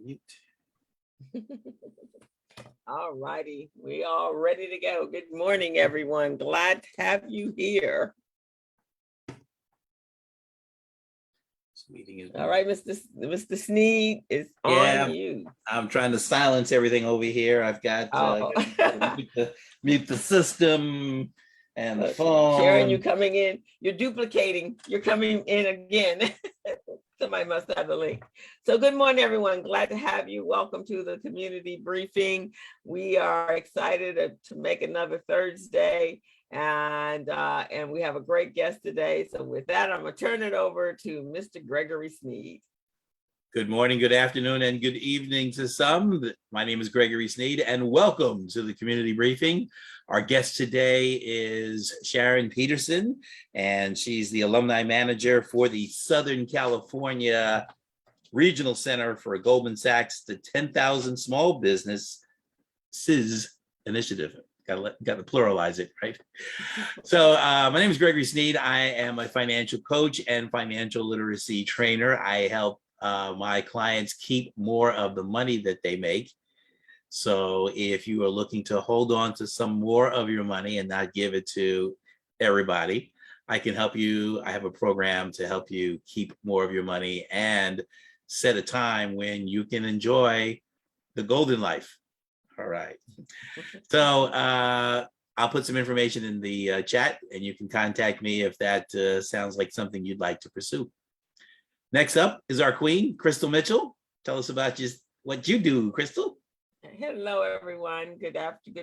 Mute. All righty, we all ready to go. Good morning, everyone. Glad to have you here. This meeting is All right, Mr. Sneed is on you. I'm trying to silence everything over here. I've got mute the system and the phone. Sharon, you coming in. You're duplicating. You're coming in again. Somebody must have the link. So good morning, everyone. Glad to have you. Welcome to the community briefing. We are excited to make another Thursday, and we have a great guest today. So with that, I'm gonna turn it over to Mr. Gregory Sneed. Good morning, good afternoon, and good evening to some. My name is Gregory Sneed, and welcome to the community briefing. Our guest today is Sharon Peterson, and she's the Alumni Manager for the Southern California Regional Center for Goldman Sachs, the 10,000 Small Businesses Initiative. Got to pluralize it, right? So my name is Gregory Sneed. I am a financial coach and financial literacy trainer. I help my clients keep more of the money that they make. So if you are looking to hold on to some more of your money and not give it to everybody, I can help you. I have a program to help you keep more of your money and set a time when you can enjoy the golden life. All right. So I'll put some information in the chat, and you can contact me if that sounds like something you'd like to pursue. Next up is our queen, Crystal Mitchell. Tell us about just what you do, Crystal. Hello, everyone. Good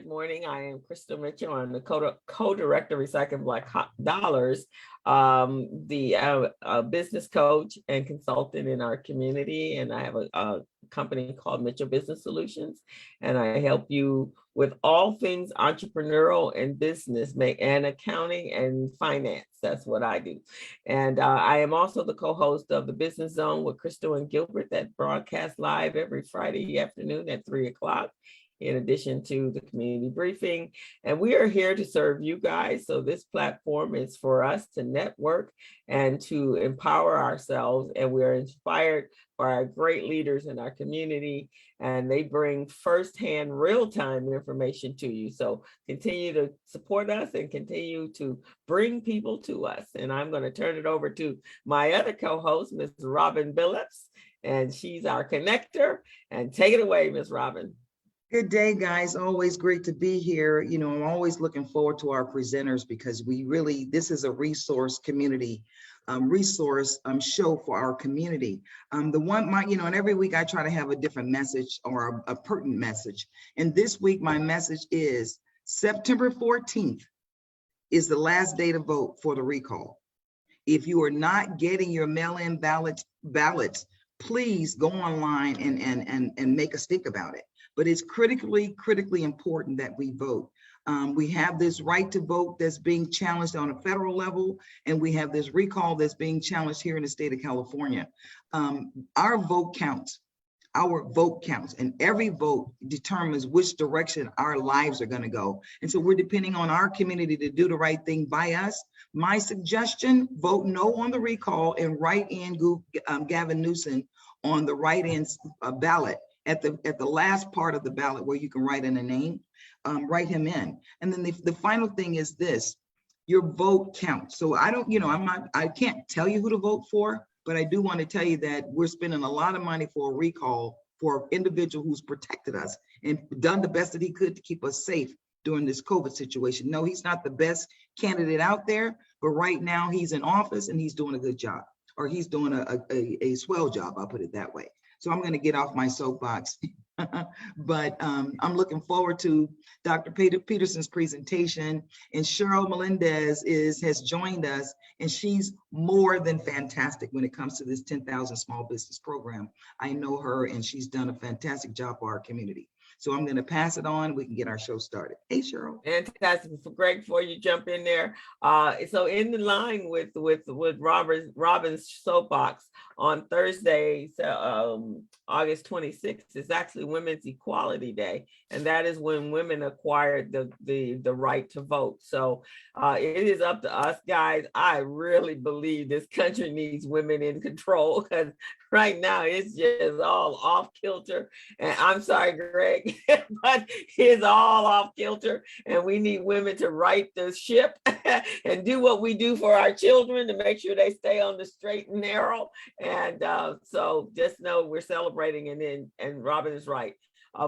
morning. I am Crystal Mitchell. I'm the co-director of Recycling Black Dollars, the business coach and consultant in our community. And I have a company called Mitchell Business Solutions. And I help you with all things entrepreneurial and business, and accounting and finance. That's what I do. And I am also the co-host of the Business Zone with Crystal and Gilbert that broadcasts live every Friday afternoon at 3 o'clock, in addition to the community briefing. And we are here to serve you guys. So this platform is for us to network and to empower ourselves. And we are inspired by our great leaders in our community, and they bring firsthand real-time information to you. So continue to support us and continue to bring people to us. And I'm going to turn it over to my other co-host, Ms. Robin Billups, and she's our connector. And take it away, Ms. Robin. Good day, guys. Always great to be here. You know, I'm always looking forward to our presenters because this is a resource community, show for our community. And every week I try to have a different message or a pertinent message. And this week, my message is September 14th is the last day to vote for the recall. If you are not getting your mail-in ballots, please go online and make a stink about it. But it's critically important that we vote. We have this right to vote that's being challenged on a federal level, and we have this recall that's being challenged here in the state of California. Our vote counts, and every vote determines which direction our lives are gonna go. And so we're depending on our community to do the right thing by us. My suggestion, vote no on the recall and write in Gavin Newsom on the write-in ballot. At the last part of the ballot where you can write in a name, write him in. And then the final thing is this: your vote counts. So I can't tell you who to vote for, but I do want to tell you that we're spending a lot of money for a recall for an individual who's protected us and done the best that he could to keep us safe during this COVID situation. No, he's not the best candidate out there, but right now he's in office and he's doing a good job, or he's doing a swell job, I'll put it that way. So I'm going to get off my soapbox, but I'm looking forward to Dr. Peterson's presentation, and Cheryl Melendez has joined us, and she's more than fantastic when it comes to this 10,000 small business program. I know her, and she's done a fantastic job for our community. So I'm going to pass it on. We can get our show started. Hey, Cheryl. Fantastic. Greg, before you jump in there, so in the line with Robin's soapbox on Thursday, August 26th is actually Women's Equality Day, and that is when women acquired the right to vote. So it is up to us, guys. I really believe this country needs women in control, because right now it's just all off kilter. And I'm sorry, Greg, but it's all off kilter. And we need women to right the ship and do what we do for our children to make sure they stay on the straight and narrow. And so just know we're celebrating. And Robin is right.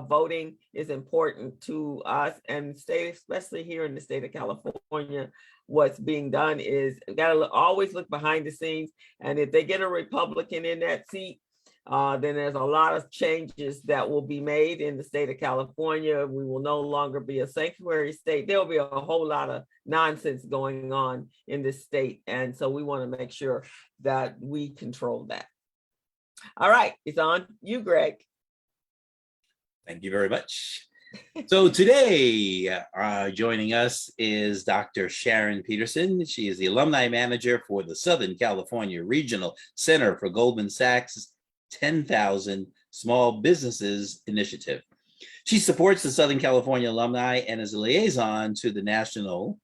Voting is important to us, and especially here in the state of California. What's being done is we got to always look behind the scenes. And if they get a Republican in that seat, then there's a lot of changes that will be made in the state of California. We will no longer be a sanctuary state. There will be a whole lot of nonsense going on in this state. And so we want to make sure that we control that. All right, it's on you, Greg. Thank you very much. So today, joining us is Dr. Sharon Peterson. She is the Alumni Manager for the Southern California Regional Center for Goldman Sachs 10,000 Small Businesses Initiative. She supports the Southern California alumni and is a liaison to the National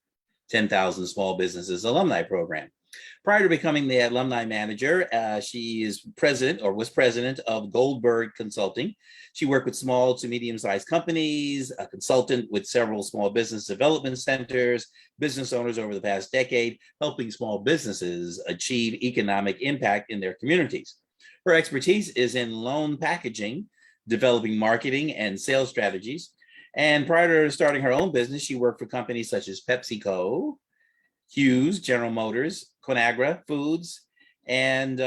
10,000 Small Businesses Alumni Program. Prior to becoming the Alumni Manager, she is was president of Goldberg Consulting. She worked with small to medium-sized companies, a consultant with several small business development centers, business owners over the past decade, helping small businesses achieve economic impact in their communities. Her expertise is in loan packaging, developing marketing and sales strategies. And prior to starting her own business, she worked for companies such as PepsiCo, Hughes, General Motors, Conagra Foods, and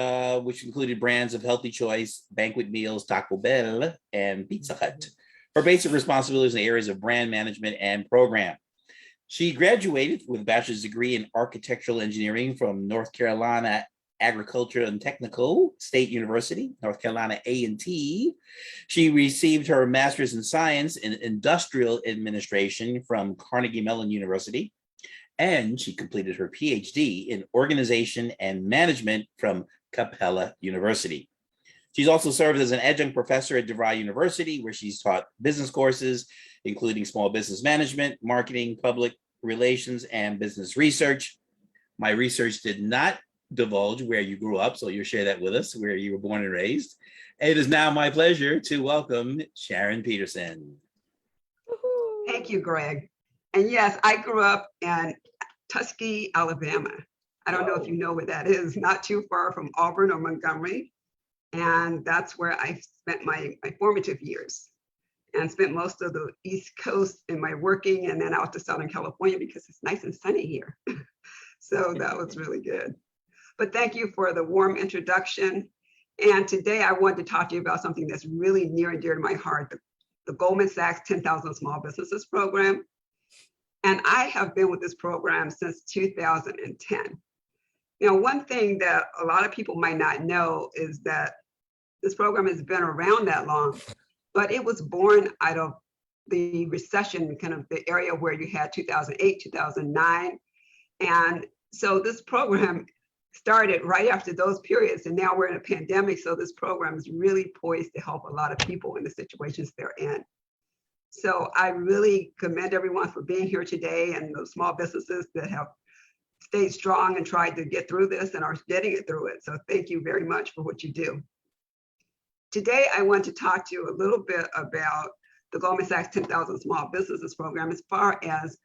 which included brands of Healthy Choice, Banquet Meals, Taco Bell, and Pizza Hut. Her basic responsibilities in the areas of brand management and program. She graduated with a bachelor's degree in architectural engineering from North Carolina Agriculture and Technical State University, North Carolina A&T. She received her master's in science in industrial administration from Carnegie Mellon University. And she completed her PhD in organization and management from Capella University. She's also served as an adjunct professor at DeVry University, where she's taught business courses, including small business management, marketing, public relations, and business research. My research did not divulge where you grew up, so you'll share that with us, where you were born and raised. It is now my pleasure to welcome Sharon Peterson. Thank you, Greg. And yes, I grew up in Tuskegee, Alabama. I don't know if you know where that is, not too far from Auburn or Montgomery. And that's where I spent my formative years, and spent most of the East Coast in my working, and then out to Southern California because it's nice and sunny here. So that was really good. But thank you for the warm introduction. And today I wanted to talk to you about something that's really near and dear to my heart, the Goldman Sachs 10,000 Small Businesses Program. And I have been with this program since 2010. You know, one thing that a lot of people might not know is that this program has been around that long, but it was born out of the recession, kind of the area where you had 2008, 2009. And so this program started right after those periods, and now we're in a pandemic. So this program is really poised to help a lot of people in the situations they're in. So I really commend everyone for being here today, and those small businesses that have stayed strong and tried to get through this and are getting it through it. So thank you very much for what you do. Today, I want to talk to you a little bit about the Goldman Sachs 10,000 Small Businesses Program, as far as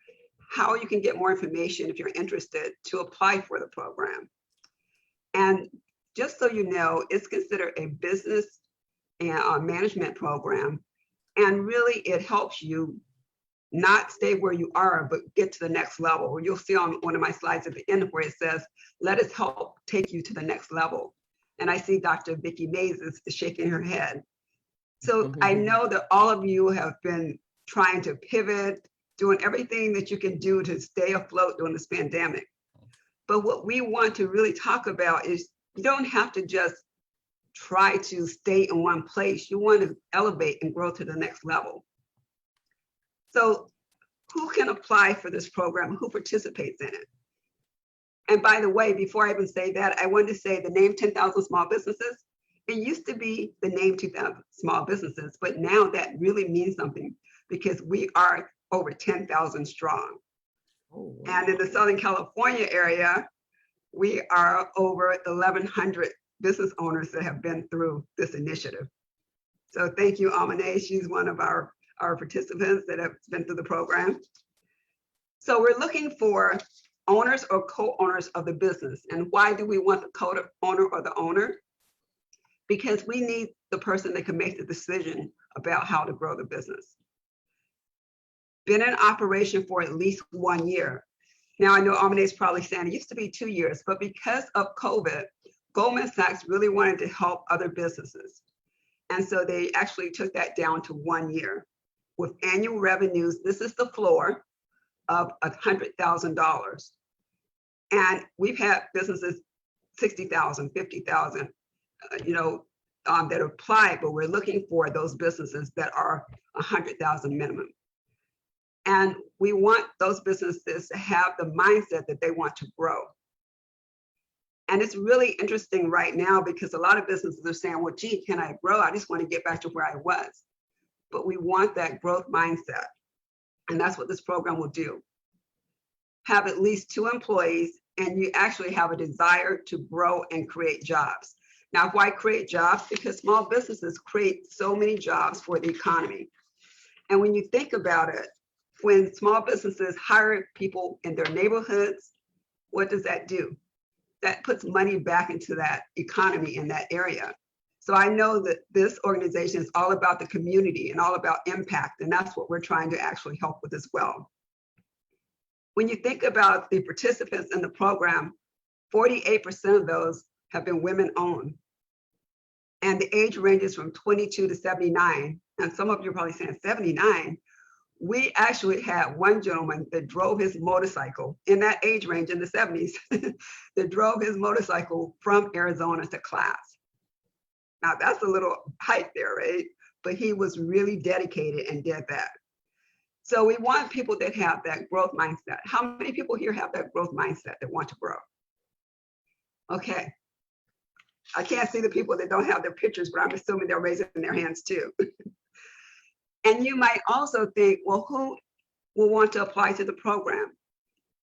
how you can get more information if you're interested to apply for the program. And just so you know, it's considered a business and management program. And really, it helps you not stay where you are, but get to the next level. You'll see on one of my slides at the end where it says, let us help take you to the next level. And I see Dr. Vicki Mays is shaking her head. So I know that all of you have been trying to pivot, doing everything that you can do to stay afloat during this pandemic. But what we want to really talk about is you don't have to just try to stay in one place. You want to elevate and grow to the next level. So who can apply for this program? Who participates in it? And by the way, before I even say that, I wanted to say the name 10,000 Small Businesses. It used to be the name 2,000 Small Businesses, but now that really means something because we are over 10,000 strong. Oh, wow. And in the Southern California area, we are over 1,100 business owners that have been through this initiative. So thank you, Amane. She's one of our participants that have been through the program. So we're looking for owners or co-owners of the business. And why do we want the co-owner or the owner? Because we need the person that can make the decision about how to grow the business. Been in operation for at least 1 year. Now I know Amane is probably saying it used to be 2 years, but because of COVID, Goldman Sachs really wanted to help other businesses. And so they actually took that down to 1 year with annual revenues. This is the floor of $100,000. And we've had businesses 60,000, 50,000, that apply, but we're looking for those businesses that are 100,000 minimum. And we want those businesses to have the mindset that they want to grow. And it's really interesting right now because a lot of businesses are saying, well, gee, can I grow? I just want to get back to where I was. But we want that growth mindset. And that's what this program will do. Have at least 2 employees, and you actually have a desire to grow and create jobs. Now, why create jobs? Because small businesses create so many jobs for the economy. And when you think about it, when small businesses hire people in their neighborhoods, what does that do? That puts money back into that economy in that area. So I know that this organization is all about the community and all about impact, and that's what we're trying to actually help with as well. When you think about the participants in the program, 48% of those have been women-owned. And the age ranges from 22 to 79. And some of you are probably saying 79. We actually had one gentleman that drove his motorcycle in that age range in the 70s, that drove his motorcycle from Arizona to class. Now that's a little height there, right? But he was really dedicated and did that. So we want people that have that growth mindset. How many people here have that growth mindset that want to grow? Okay. I can't see the people that don't have their pictures, but I'm assuming they're raising their hands too. And you might also think, well, who will want to apply to the program?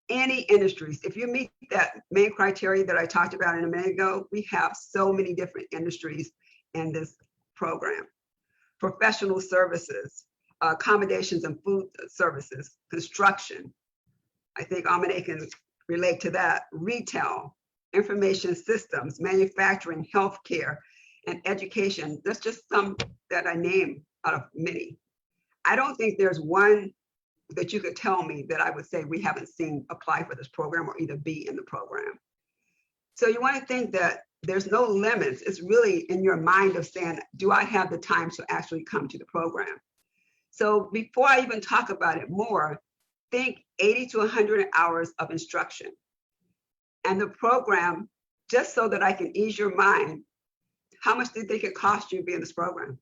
Any industries. If you meet that main criteria that I talked about in a minute ago, we have so many different industries in this program. Professional services, accommodations and food services, construction. I think Amane can relate to that. Retail, information systems, manufacturing, healthcare, and education. That's just some that I named out of many. I don't think there's one that you could tell me that I would say we haven't seen apply for this program or either be in the program. So you want to think that there's no limits. It's really in your mind of saying, do I have the time to actually come to the program? So before I even talk about it more, think 80 to 100 hours of instruction. And the program, just so that I can ease your mind, how much do you think it cost you to be in this program?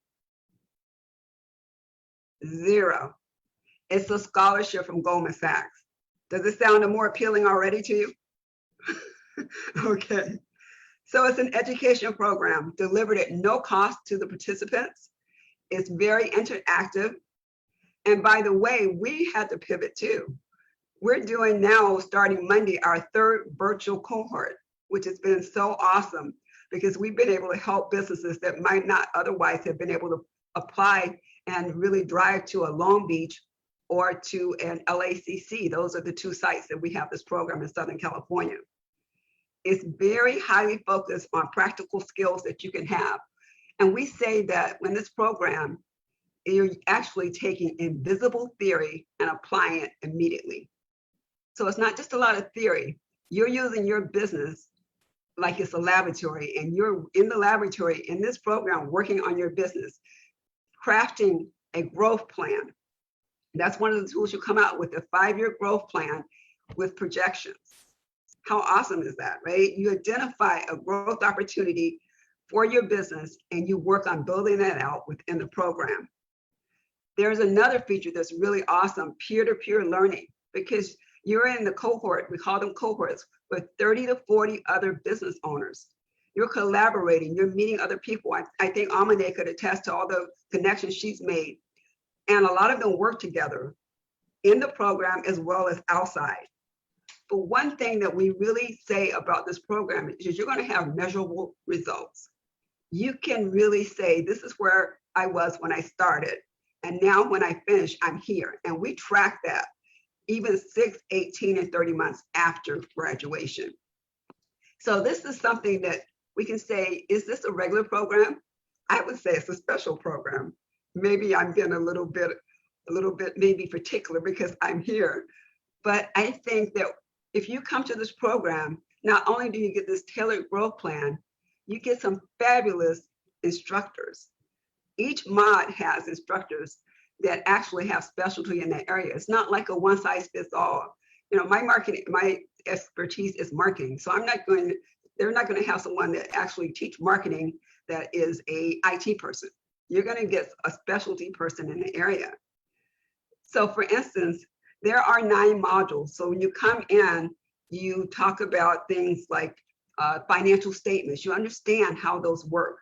$0. It's a scholarship from Goldman Sachs. Does it sound more appealing already to you? Okay. So it's an education program delivered at no cost to the participants. It's very interactive. And by the way, we had to pivot too. We're doing now, starting Monday, our 3rd virtual cohort, which has been so awesome because we've been able to help businesses that might not otherwise have been able to apply and really drive to a Long Beach or to an LACC. Those are the 2 sites that we have this program in Southern California. It's very highly focused on practical skills that you can have. And we say that when this program, you're actually taking invisible theory and applying it immediately. So it's not just a lot of theory. You're using your business like it's a laboratory, and you're in the laboratory in this program working on your business, crafting a growth plan. That's one of the tools you come out with, a 5-year growth plan with projections. How awesome is that, right? You identify a growth opportunity for your business and you work on building that out within the program. There's another feature that's really awesome, peer-to-peer learning, because you're in the cohort, we call them cohorts, with 30 to 40 other business owners. You're collaborating, you're meeting other people. I think Amine could attest to all the connections she's made. And a lot of them work together in the program as well as outside. But one thing that we really say about this program is you're going to have measurable results. You can really say, this is where I was when I started. And now when I finish, I'm here. And we track that even 6, 18, and 30 months after graduation. So this is something that we can say, is this a regular program? I would say it's a special program. Maybe I'm being a little bit maybe particular because I'm here. But I think that if you come to this program, not only do you get this tailored growth plan, you get some fabulous instructors. Each mod has instructors that actually have specialty in that area. It's not like a one size fits all. You know, my expertise is marketing. So they're not going to have someone that actually teach marketing that is a IT person. You're going to get a specialty person in the area. So for instance, there are 9 modules. So when you come in, you talk about things like financial statements. You understand how those work.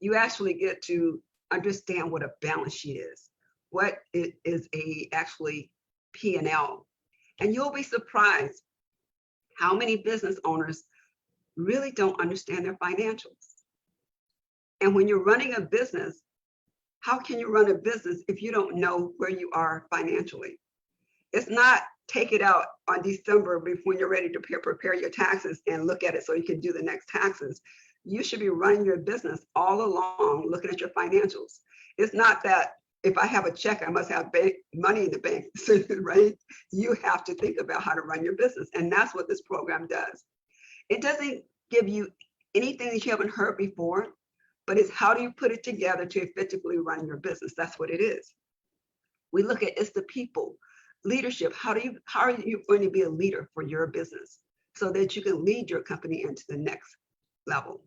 You actually get to understand what a balance sheet is, what it is actually P&L. And you'll be surprised how many business owners really don't understand their financials. And when you're running a business, how can you run a business if you don't know where you are financially? It's not take it out on December when you're ready to prepare your taxes and look at it so you can do the next taxes. You should be running your business all along, looking at your financials. It's not that if I have a check, I must have money in the bank, right? You have to think about how to run your business. And that's what this program does. It doesn't give you anything that you haven't heard before, but it's how do you put it together to effectively run your business? That's what it is. We look at it's the people, leadership. How are you going to be a leader for your business so that you can lead your company into the next level?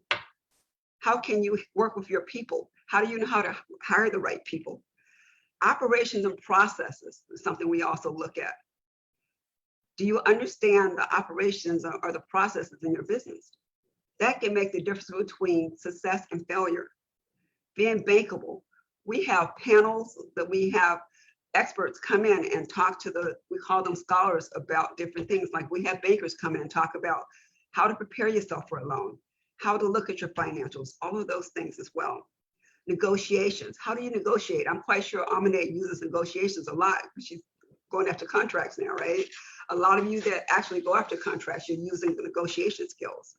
How can you work with your people? How do you know how to hire the right people? Operations and processes is something we also look at. Do you understand the operations or the processes in your business? That can make the difference between success and failure. Being bankable. We have panels that we have experts come in and talk to we call them scholars about different things. Like we have bankers come in and talk about how to prepare yourself for a loan, how to look at your financials, all of those things as well. Negotiations. How do you negotiate? I'm quite sure Amine uses negotiations a lot because she's going after contracts now, right? A lot of you that actually go after contracts, you're using the negotiation skills.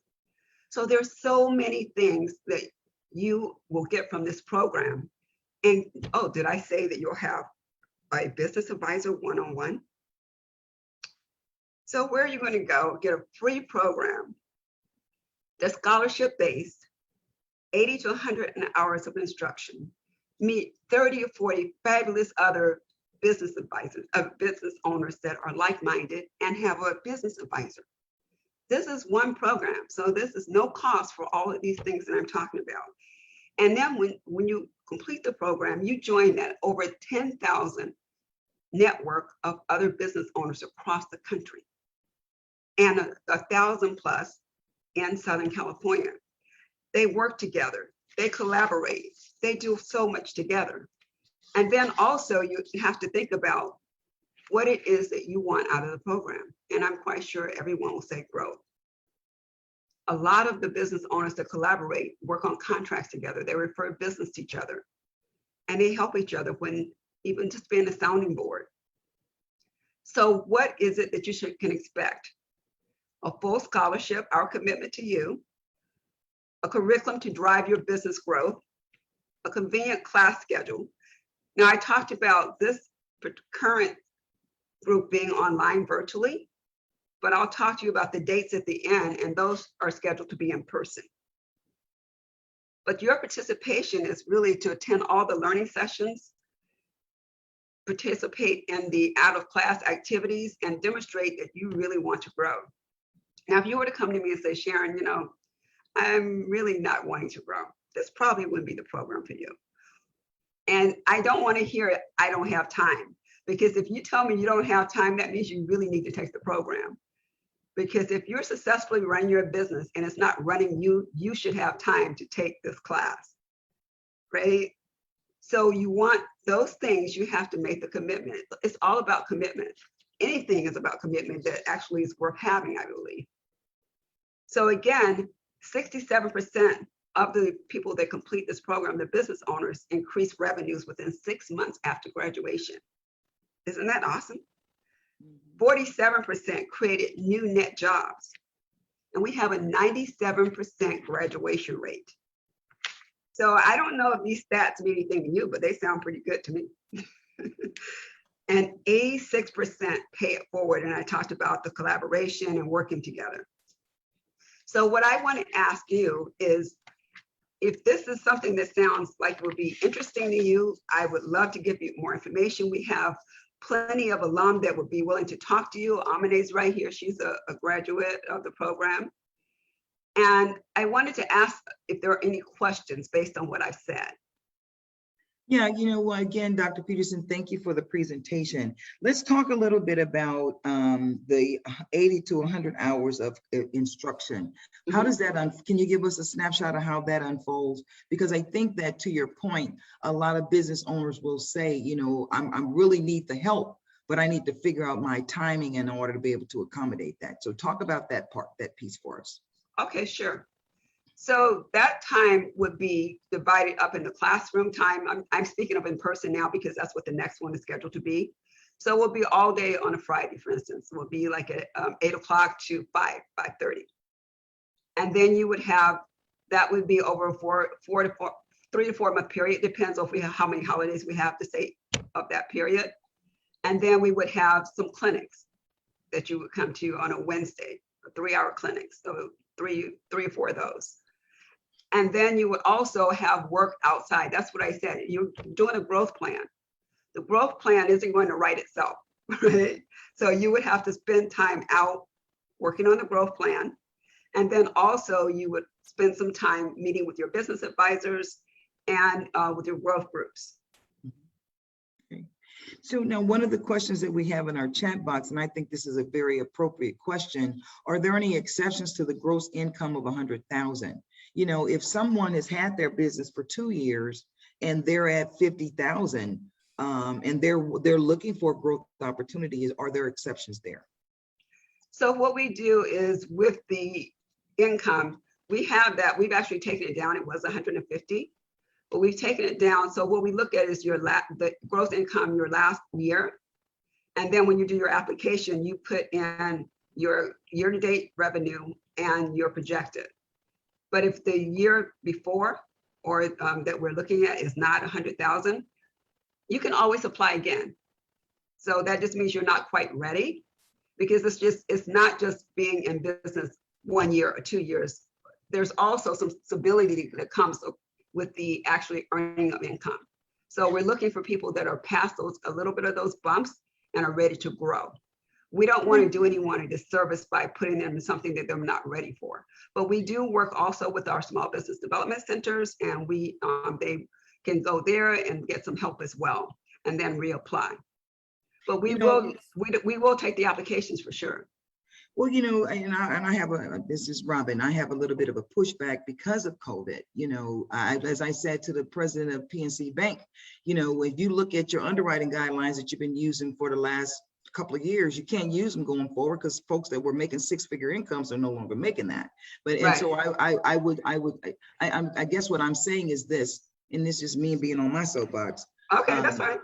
So there's so many things that you will get from this program. And oh, did I say that you'll have a business advisor one-on-one? So where are you going to go? Get a free program that's scholarship-based, 80 to 100 hours of instruction, meet 30 or 40 fabulous other business advisors, business owners that are like-minded and have a business advisor. This is one program, so this is no cost for all of these things that I'm talking about. And then when you complete the program, you join that over 10,000 network of other business owners across the country and 1,000 plus in Southern California. They work together, they collaborate, they do so much together. And then also you have to think about what it is that you want out of the program. And I'm quite sure everyone will say growth. A lot of the business owners that collaborate work on contracts together. They refer business to each other and they help each other when even just being a sounding board. So what is it that you can expect? A full scholarship, our commitment to you, a curriculum to drive your business growth, a convenient class schedule. Now I talked about this current group being online virtually, but I'll talk to you about the dates at the end, and those are scheduled to be in person. But your participation is really to attend all the learning sessions, participate in the out-of-class activities, and demonstrate that you really want to grow. Now, if you were to come to me and say, Sharon, you know, I'm really not wanting to grow, this probably wouldn't be the program for you. And I don't want to hear it, I don't have time. Because if you tell me you don't have time, that means you really need to take the program. Because if you're successfully running your business and it's not running you, you should have time to take this class, right? So you want those things, you have to make the commitment. It's all about commitment. Anything is about commitment that actually is worth having, I believe. So again, 67% of the people that complete this program, the business owners, increase revenues within 6 months after graduation. Isn't that awesome? 47% created new net jobs. And we have a 97% graduation rate. So I don't know if these stats mean anything to you, but they sound pretty good to me. And 86% pay it forward. And I talked about the collaboration and working together. So what I want to ask you is, if this is something that sounds like would be interesting to you, I would love to give you more information. We have plenty of alum that would be willing to talk to you. Amine's right here. She's a graduate of the program. And I wanted to ask if there are any questions based on what I've said. Yeah, again, Dr. Peterson, thank you for the presentation. Let's talk a little bit about the 80 to 100 hours of instruction. How does that, can you give us a snapshot of how that unfolds? Because I think that, to your point, a lot of business owners will say, I really need the help, but I need to figure out my timing in order to be able to accommodate that. So talk about that part, that piece for us. Okay, sure. So that time would be divided up into classroom time. I'm speaking of in person now because that's what the next one is scheduled to be. So we'll be all day on a Friday, for instance. It will be like at 8 o'clock to 5:30. And then you would have, that would be over a 3 to 4 month period. Depends on how many holidays we have to say of that period. And then we would have some clinics that you would come to on a Wednesday, 3-hour clinics. So three or four of those. And then you would also have work outside. That's what I said. You're doing a growth plan. The growth plan isn't going to write itself, right? So you would have to spend time out working on the growth plan. And then also you would spend some time meeting with your business advisors and with your growth groups. Okay. So now one of the questions that we have in our chat box, and I think this is a very appropriate question, are there any exceptions to the gross income of 100,000? If someone has had their business for 2 years and they're at 50,000 and they're looking for growth opportunities, are there exceptions there? So what we do is with the income, we have that, we've actually taken it down. It was 150, but we've taken it down. So what we look at is the gross income your last year. And then when you do your application, you put in your year-to-date revenue and your projected. But if the year before or that we're looking at is not 100,000, you can always apply again. So that just means you're not quite ready, because it's not just being in business 1 year or 2 years. There's also some stability that comes with the actually earning of income. So we're looking for people that are past a little bit of those bumps and are ready to grow. We don't want to do anyone a disservice by putting them in something that they're not ready for. But we do work also with our small business development centers, and they can go there and get some help as well, and then reapply. But we will take the applications for sure. Well, and I have this is Robin, I have a little bit of a pushback because of COVID. As I said to the president of PNC Bank, if you look at your underwriting guidelines that you've been using for the last couple of years, you can't use them going forward because folks that were making 6-figure incomes are no longer making that. But right. And so I guess what I'm saying is this, and this is me being on my soapbox. Okay, that's right.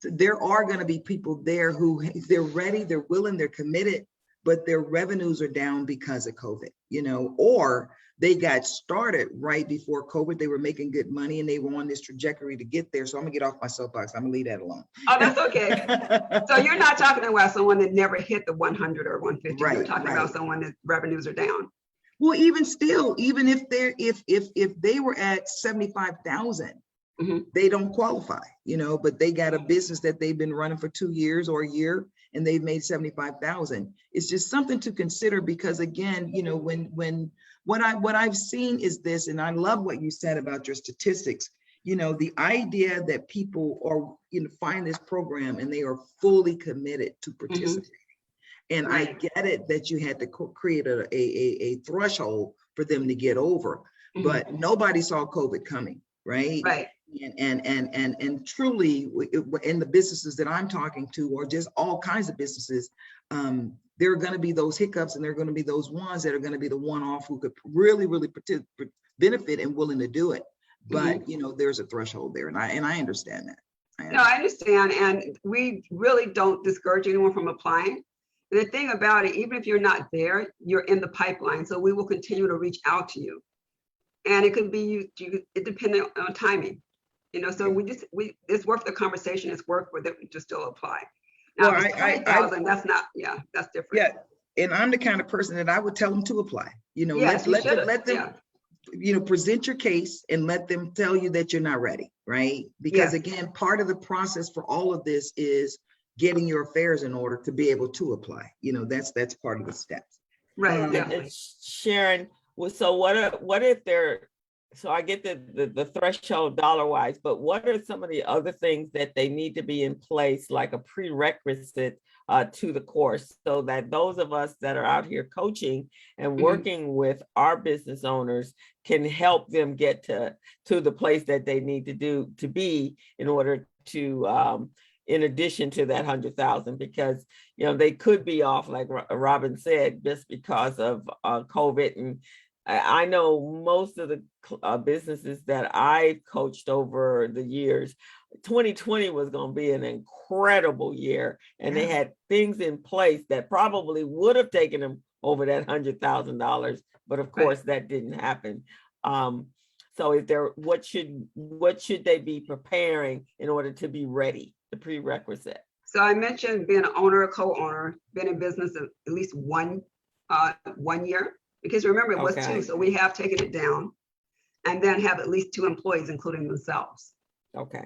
There are going to be people there who they're ready, they're willing, they're committed, but their revenues are down because of COVID, or they got started right before COVID. They were making good money and they were on this trajectory to get there. So I'm gonna get off my soapbox. I'm gonna leave that alone. Oh, that's okay. So you're not talking about someone that never hit the 100 or 150. Right, you're talking about someone that revenues are down. Well, even still, even if they were at 75,000, they don't qualify, but they got a business that they've been running for 2 years or a year, and they've made 75,000. It's just something to consider, because again, when what I've seen is this, and I love what you said about your statistics. the idea that people are, find this program and they are fully committed to participate. And I Right. get it that you had to create a threshold for them to get over, but nobody saw COVID coming, right? Right. And truly, in the businesses that I'm talking to, or just all kinds of businesses, there are going to be those hiccups, and there are going to be those ones that are going to be the one-off who could really, really benefit and willing to do it. But there's a threshold there, and I understand that. No, I understand, and we really don't discourage anyone from applying. The thing about it, even if you're not there, you're in the pipeline, so we will continue to reach out to you. And it could be it depends on timing, So it's worth the conversation. It's worth for them to still apply. Now, Well, if it's 20,000, that's not. Yeah, that's different. Yeah, and I'm the kind of person that I would tell them to apply. Yes, let them. Present your case and let them tell you that you're not ready, right? Because again, part of the process for all of this is getting your affairs in order to be able to apply. That's part of the steps. Right. Definitely. Sharon, well, so what if they're, so I get the threshold dollar wise, but what are some of the other things that they need to be in place, like a prerequisite to the course, so that those of us that are out here coaching and working with our business owners can help them get to the place that they need to be in order to, in addition to that 100,000, because they could be off, like Robin said, just because of COVID. And I know most of the businesses that I coached over the years, 2020 was going to be an incredible year, and they had things in place that probably would have taken them over that $100,000, but of course that didn't happen. So what should they be preparing in order to be ready? The prerequisite. So I mentioned being an owner or co-owner, been in business at least 1 year, because remember it was 2, so we have taken it down, and then have at least 2 employees, including themselves. Okay.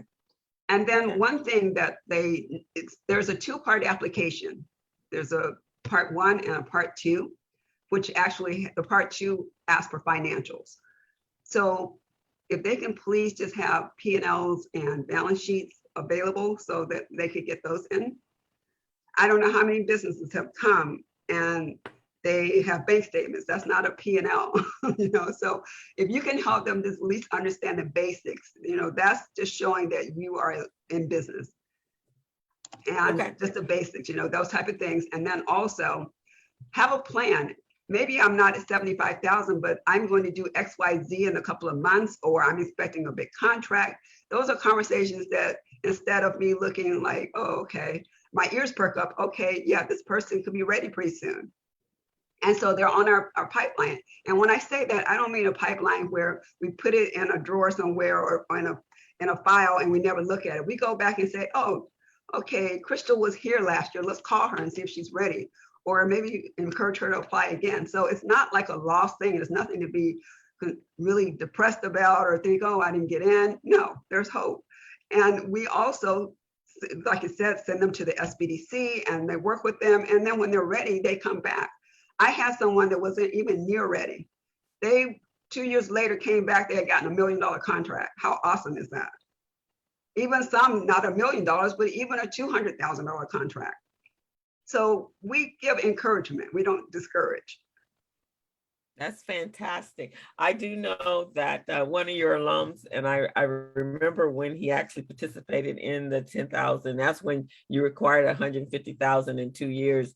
And then one thing that there's a 2-part application. There's a part 1 and a part 2, which actually the part 2 asks for financials. So if they can please just have P&Ls and balance sheets available so that they could get those in. I don't know how many businesses have come and they have bank statements. That's not a P&L, so if you can help them just at least understand the basics, that's just showing that you are in business. And just the basics, those type of things. And then also have a plan. Maybe I'm not at 75,000, but I'm going to do X, Y, Z in a couple of months, or I'm expecting a big contract. Those are conversations that instead of me looking like, oh, okay, my ears perk up. Okay, yeah, this person could be ready pretty soon. And so they're on our pipeline. And when I say that, I don't mean a pipeline where we put it in a drawer somewhere or in a file and we never look at it. We go back and say, oh, okay, Crystal was here last year. Let's call her and see if she's ready. Or maybe encourage her to apply again. So it's not like a lost thing. There's nothing to be really depressed about or think, oh, I didn't get in. No, there's hope. And we also, like I said, send them to the SBDC and they work with them. And then when they're ready, they come back. I had someone that wasn't even near ready. They 2 years later came back, they had gotten $1 million contract. How awesome is that? Even some, not $1 million, but even a $200,000 contract. So we give encouragement, we don't discourage. That's fantastic. I do know that one of your alums, and I remember when he actually participated in the 10,000, that's when you required 150,000 in 2 years.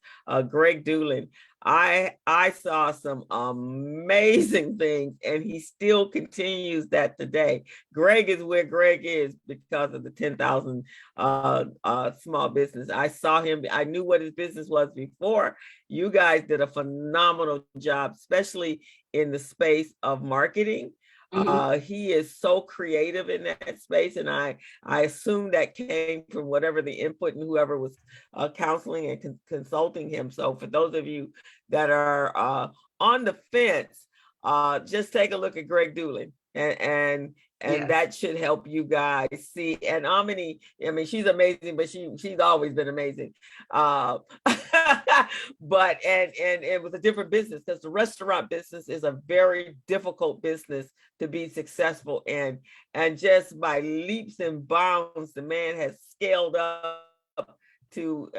Greg Doolin, I saw some amazing things, and he still continues that today. Greg is where Greg is because of the 10,000 small business. I saw him, I knew what his business was before. You guys did a phenomenal job, especially in the space of marketing. He is so creative in that space, and I assume that came from whatever the input and whoever was counseling and consulting him. So for those of you that are on the fence, just take a look at Greg Doolin, and yes, that should help you guys see. And Amini, I mean, she's amazing, but she's always been amazing. But and it was a different business because the restaurant business is a very difficult business to be successful in. And just by leaps and bounds, the man has scaled up to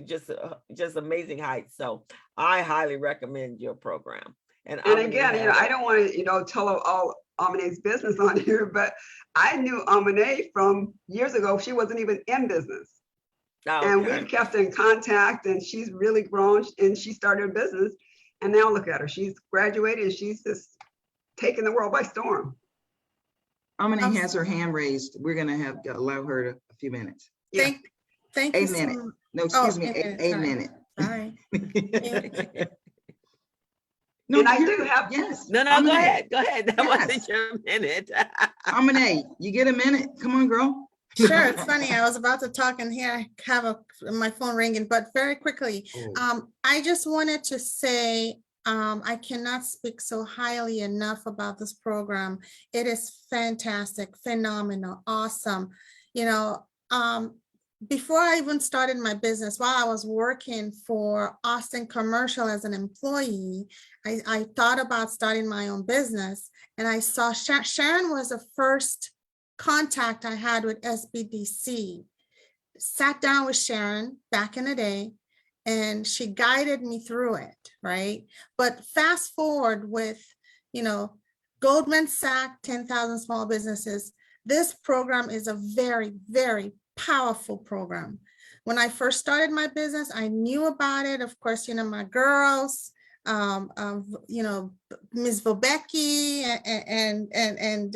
just amazing heights. So I highly recommend your program. And again, I don't want to, tell all Amane's business on here, but I knew Amane from years ago. She wasn't even in business. Okay. And we've kept in contact, and she's really grown, and she started a business. And now look at her. She's graduated, and she's just taking the world by storm. Amane has her hand raised. We're going to allow her a few minutes. Yeah. Thank A you. minute. So, No, excuse oh, me, a minute. Sorry. No, And I you're- do have- yes. No, Amane, go ahead. That Yes. wasn't your minute. Amane, you get a minute? Come on, girl. Sure, it's funny. I was about to talk and here I have my phone ringing, but very quickly, I just wanted to say, I cannot speak so highly enough about this program. It is fantastic, phenomenal, awesome. Before I even started my business, while I was working for Austin Commercial as an employee, I thought about starting my own business, and I saw Sharon was the first contact I had with SBDC. Sat down with Sharon back in the day, and she guided me through it, right? But fast forward with, Goldman Sachs, 10,000 small businesses. This program is a very, very powerful program. When I first started my business, I knew about it. Of course, my girls, Ms. Vobecki and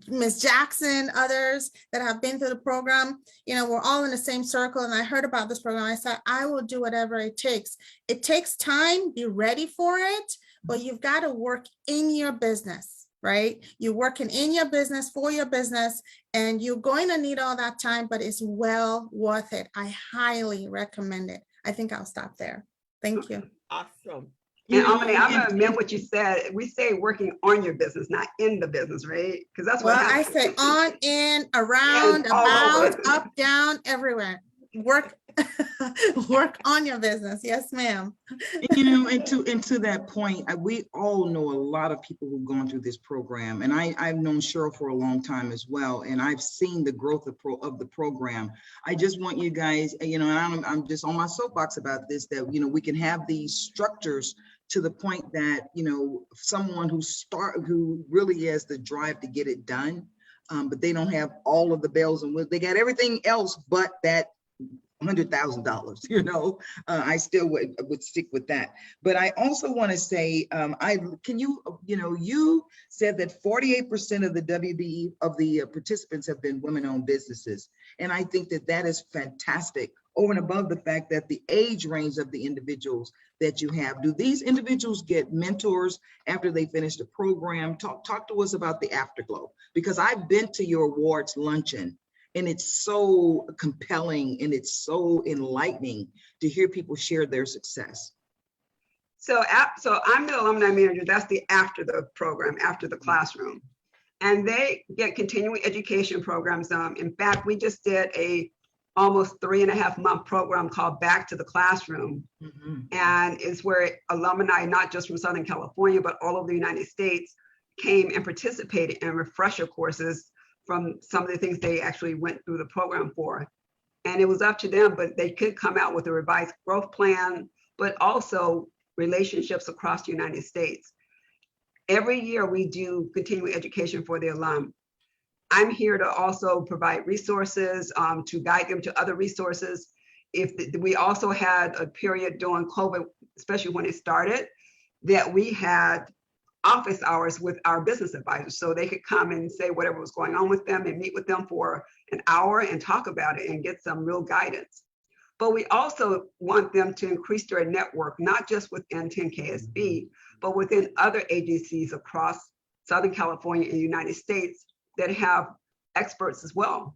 Ms. Jackson, others that have been through the program, we're all in the same circle. And I heard about this program. I said, I will do whatever it takes. It takes time, be ready for it, but you've got to work in your business, right? You're working in your business for your business, and you're going to need all that time, but it's well worth it. I highly recommend it. I think I'll stop there. Thank you. Awesome. And Amane, I'm gonna amend what you said. We say working on your business, not in the business, right? Because that's what Well, I happens. say on, in, around, And all about, over. up, down, everywhere. Work, work on your business. Yes, ma'am. And to that point, we all know a lot of people who've gone through this program, and I've known Cheryl for a long time as well, and I've seen the growth of the program. I just want you guys, and I'm just on my soapbox about this, that we can have these structures to the point that someone who really has the drive to get it done, but they don't have all of the bells and whistles. They got everything else but that $100,000, I still would stick with that. But I also want to say, you said that 48% of the WBE of the participants have been women-owned businesses. And I think that is fantastic, over and above the fact that the age range of the individuals that you have. Do these individuals get mentors after they finish the program? Talk to us about the afterglow, because I've been to your awards luncheon, and it's so compelling and it's so enlightening to hear people share their success. So I'm the alumni manager. That's the after the program, after the classroom. And they get continuing education programs. In fact, we just did a almost 3.5-month program called Back to the Classroom. Mm-hmm. And it's where alumni, not just from Southern California, but all over the United States, came and participated in refresher courses from some of the things they actually went through the program for. And it was up to them, but they could come out with a revised growth plan, but also relationships across the United States. Every year we do continuing education for the alum. I'm here to also provide resources, to guide them to other resources. We also had a period during COVID, especially when it started, that we had office hours with our business advisors, so they could come and say whatever was going on with them and meet with them for an hour and talk about it and get some real guidance. But we also want them to increase their network, not just within 10KSB, but within other agencies across Southern California and the United States that have experts as well.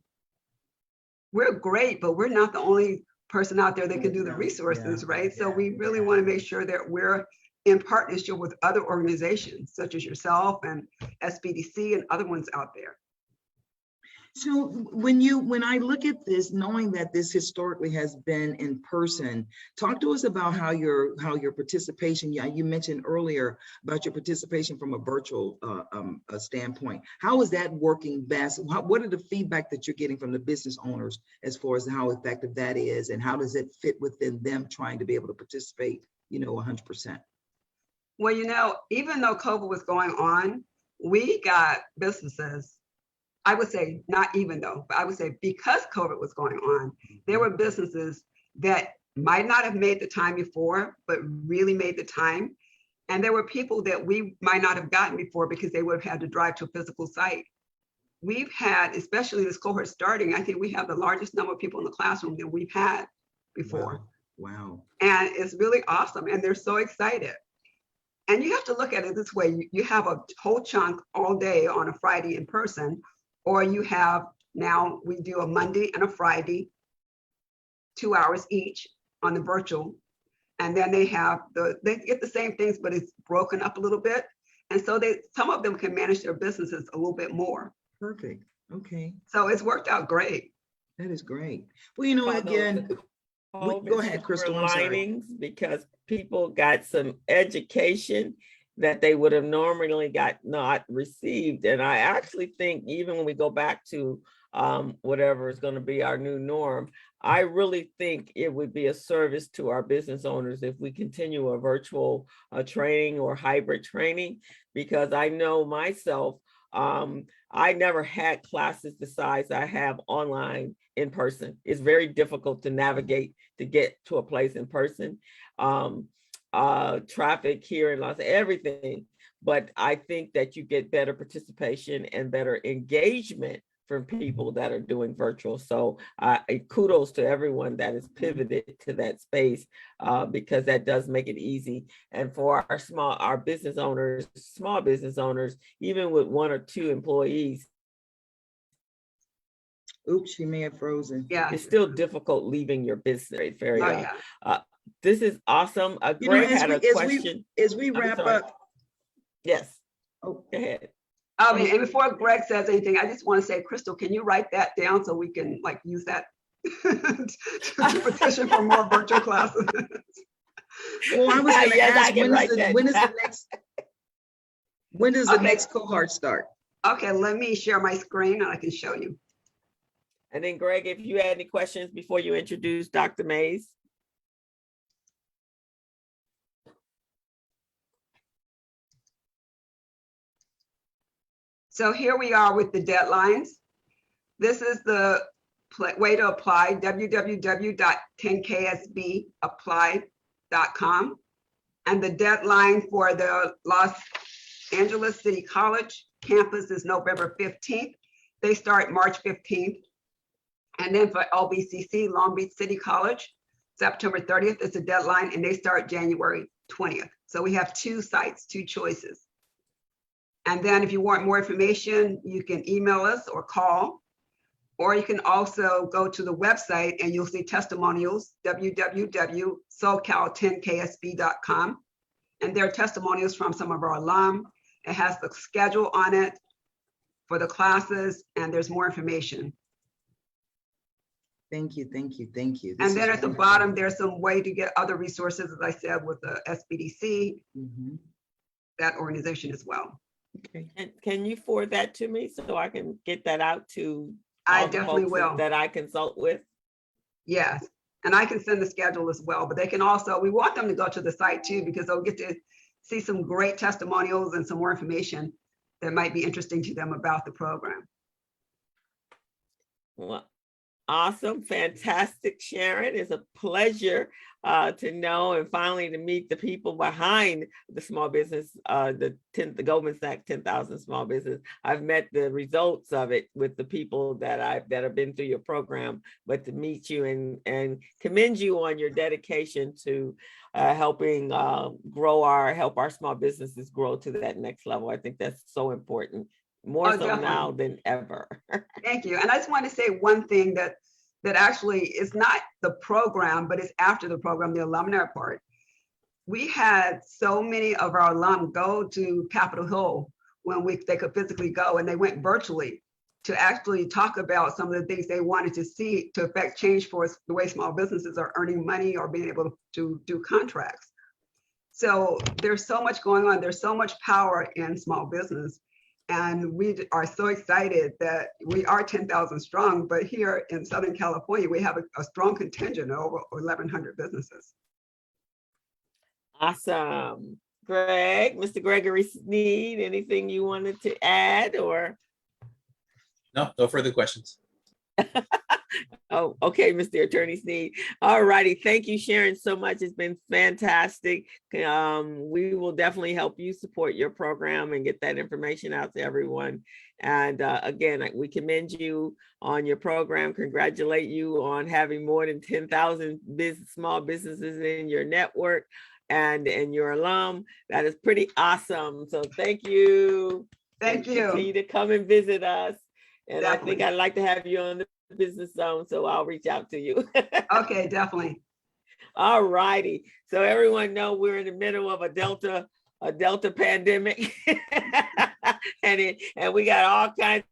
We're great, but we're not the only person out there that can do the resources, right? So we really want to make sure that we're in partnership with other organizations such as yourself and SBDC and other ones out there. So when I look at this, knowing that this historically has been in person, talk to us about how your participation. Yeah, you mentioned earlier about your participation from a virtual standpoint. How is that working best? What are the feedback that you're getting from the business owners as far as how effective that is, and how does it fit within them trying to be able to participate, 100%? Well, even though COVID was going on, we got businesses. I would say not even though, but I would say because COVID was going on, there were businesses that might not have made the time before, but really made the time. And there were people that we might not have gotten before because they would have had to drive to a physical site. We've had, especially this cohort starting, I think we have the largest number of people in the classroom that we've had before. Wow. And it's really awesome. And they're so excited. And you have to look at it this way. You have a whole chunk all day on a Friday in person, or you have, now we do a Monday and a Friday, 2 hours each on the virtual. And then they get the same things, but it's broken up a little bit. And so some of them can manage their businesses a little bit more. Perfect. Okay. So it's worked out great. That is great. Well, again, go ahead, Crystal. I'm sorry. Because people got some education that they would have normally not received. And I actually think even when we go back to whatever is going to be our new norm, I really think it would be a service to our business owners if we continue a virtual training or hybrid training, because I know myself, I never had classes the size I have online in person. It's very difficult to navigate to get to a place in person. Traffic here in everything. But I think that you get better participation and better engagement from people that are doing virtual. So kudos to everyone that is pivoted to that space, because that does make it easy. And for our business owners, small business owners, even with 1 or 2 employees. Oops, she may have frozen. Yeah. It's still difficult leaving your business. This is awesome. Greg had a question. As we wrap up. Yes. Oh, go ahead. And before Greg says anything, I just want to say, Crystal, can you write that down so we can use that to petition for more virtual classes? Well, I was going to ask, when does the next cohort start? Okay, let me share my screen and I can show you. And then Greg, if you had any questions before you introduce Dr. Mays. So here we are with the deadlines. This is the way to apply, www.10ksbapply.com. And the deadline for the Los Angeles City College campus is November 15th. They start March 15th. And then for LBCC, Long Beach City College, September 30th is the deadline, and they start January 20th. So we have 2 sites, 2 choices. And then if you want more information, you can email us or call, or you can also go to the website and you'll see testimonials, www.socal10ksb.com. And there are testimonials from some of our alum. It has the schedule on it for the classes, and there's more information. Thank you. And then at the bottom, there's some way to get other resources, as I said, with the SBDC, that organization as well. Okay. And can you forward that to me so I can get that out to I definitely will. That I consult with? Yes, and I can send the schedule as well, but they can also, we want them to go to the site too, because they'll get to see some great testimonials and some more information that might be interesting to them about the program. Well, awesome, fantastic, Sharon. It's a pleasure to know and finally to meet the people behind the small business, the Goldman Sachs 10,000 small business. I've met the results of it with the people that have been through your program, but to meet you and commend you on your dedication to helping help our small businesses grow to that next level. I think that's so important. More so definitely. Now than ever. Thank you. And I just want to say one thing that actually is not the program, but it's after the program, the alumni part. We had so many of our alum go to Capitol Hill when they could physically go, and they went virtually. to actually talk about some of the things they wanted to see to affect change for the way small businesses are earning money or being able to do contracts. So there's so much going on. There's so much power in small business. And we are so excited that we are 10,000 strong, but here in Southern California, we have a strong contingent of over 1,100 businesses. Awesome. Greg, Mr. Gregory Sneed, anything you wanted to add or? No further questions. Oh, okay, Mr. Attorney Sneed. All righty. Thank you, Sharon, so much. It's been fantastic. We will definitely help you support your program and get that information out to everyone. And again, we commend you on your program, congratulate you on having more than 10,000 small businesses in your network and your alum. That is pretty awesome. So thank you. Thank you. Continue to come and visit us. And Definitely. I think I'd like to have you on the business zone, so I'll reach out to you. Okay, definitely. All righty. So everyone know we're in the middle of a Delta pandemic. and we got all kinds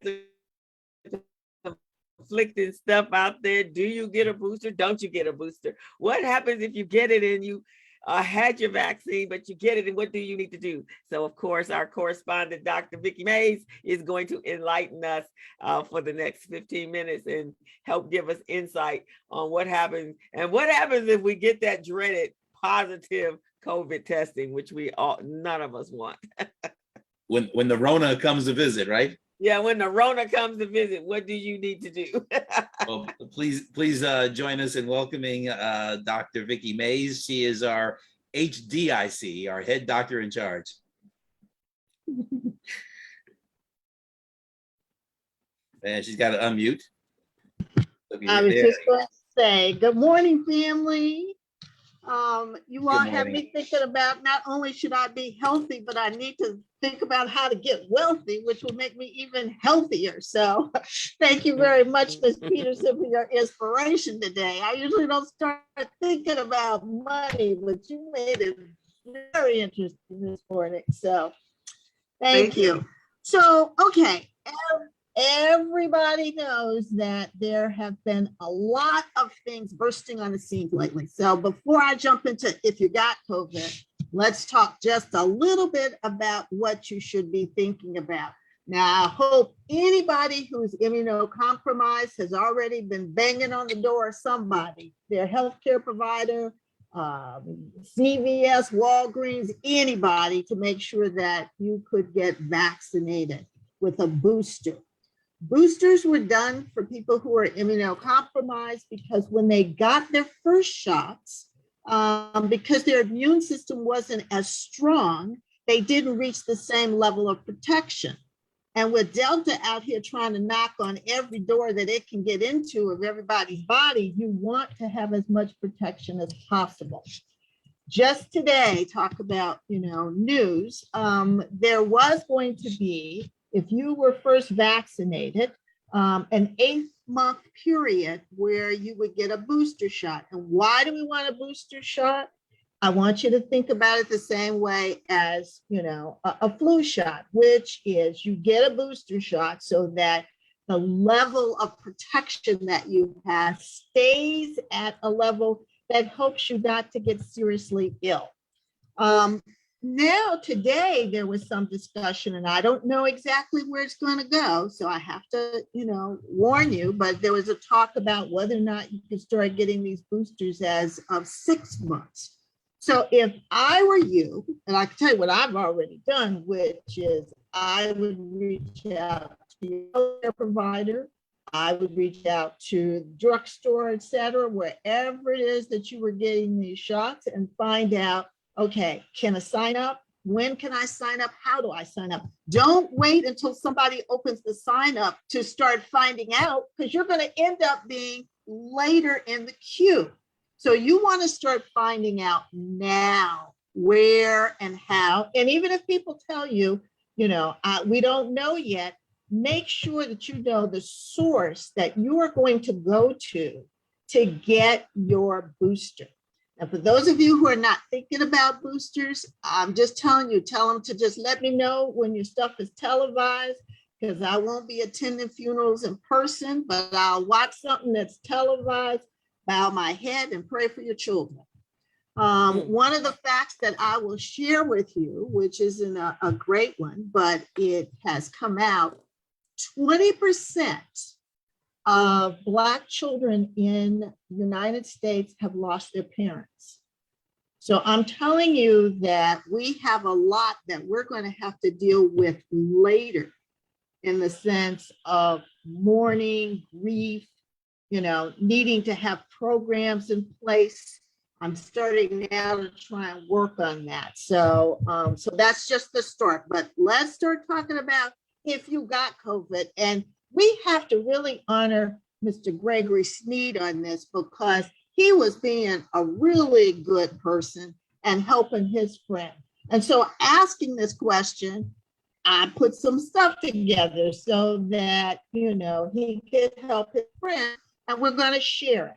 of conflicting stuff out there. Do you get a booster? Don't you get a booster? What happens if you get it and you had your vaccine, but you get it, and what do you need to do? So, of course, our correspondent, Dr. Vicki Mays, is going to enlighten us for the next 15 minutes and help give us insight on what happens. And what happens if we get that dreaded positive COVID testing, which none of us want. When the Rona comes to visit, right? Yeah, when the Rona comes to visit, what do you need to do? Well, please join us in welcoming Dr. Vicki Mays. She is our HDIC, our head doctor in charge. And she's got to unmute. I was just going to say, good morning, family. You all have me thinking about not only should I be healthy, but I need to think about how to get wealthy, which will make me even healthier. So thank you very much, Ms. Peterson, for your inspiration today. I usually don't start thinking about money, but you made it very interesting this morning. So thank you. So, okay. Everybody knows that there have been a lot of things bursting on the scene lately. So before I jump into if you got COVID, let's talk just a little bit about what you should be thinking about. Now, I hope anybody who's immunocompromised has already been banging on the door of somebody, their healthcare provider, CVS, Walgreens, anybody, to make sure that you could get vaccinated with a booster. Boosters were done for people who are immunocompromised because when they got their first shots, because their immune system wasn't as strong, they didn't reach the same level of protection. And with Delta out here trying to knock on every door that it can get into of everybody's body, you want to have as much protection as possible. Just today, talk about, news, there was going to be, if you were first vaccinated, an 8-month period where you would get a booster shot. And why do we want a booster shot? I want you to think about it the same way as, a flu shot, which is you get a booster shot so that the level of protection that you have stays at a level that helps you not to get seriously ill. Now, today, there was some discussion, and I don't know exactly where it's going to go, so I have to, warn you, but there was a talk about whether or not you could start getting these boosters as of 6 months. So if I were you, and I can tell you what I've already done, which is I would reach out to your healthcare provider, I would reach out to the drugstore, et cetera, wherever it is that you were getting these shots, and find out, okay, can I sign up? When can I sign up? How do I sign up? Don't wait until somebody opens the sign up to start finding out, because you're going to end up being later in the queue. So you want to start finding out now where and how. And even if people tell you, we don't know yet, make sure that you know the source that you are going to go to get your booster. And for those of you who are not thinking about boosters, I'm just telling you, tell them to just let me know when your stuff is televised. because I won't be attending funerals in person, but I'll watch something that's televised, bow my head and pray for your children. One of the facts that I will share with you, which isn't a great one, but it has come out, 20% of Black children in the United States have lost their parents. So I'm telling you that we have a lot that we're going to have to deal with later in the sense of mourning, grief, needing to have programs in place. I'm starting now to try and work on that. So, so that's just the start, but let's start talking about if you got COVID. And we have to really honor Mr. Gregory Sneed on this because he was being a really good person and helping his friend. And so asking this question, I put some stuff together so that, he could help his friend, and we're going to share it.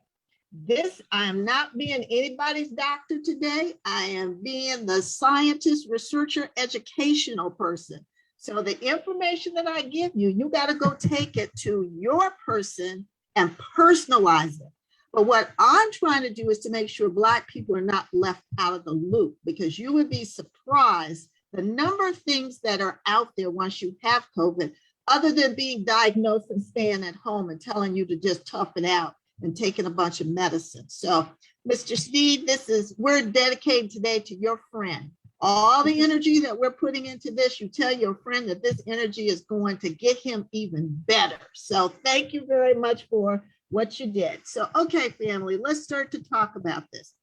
This, I am not being anybody's doctor today. I am being the scientist, researcher, educational person. So the information that I give you, you got to go take it to your person and personalize it. But what I'm trying to do is to make sure Black people are not left out of the loop, because you would be surprised the number of things that are out there once you have COVID, other than being diagnosed and staying at home and telling you to just tough it out and taking a bunch of medicine. So, Mr. Sneed, we're dedicated today to your friend. All the energy that we're putting into this, you tell your friend that this energy is going to get him even better. So thank you very much for what you did. So, okay, family, let's start to talk about this.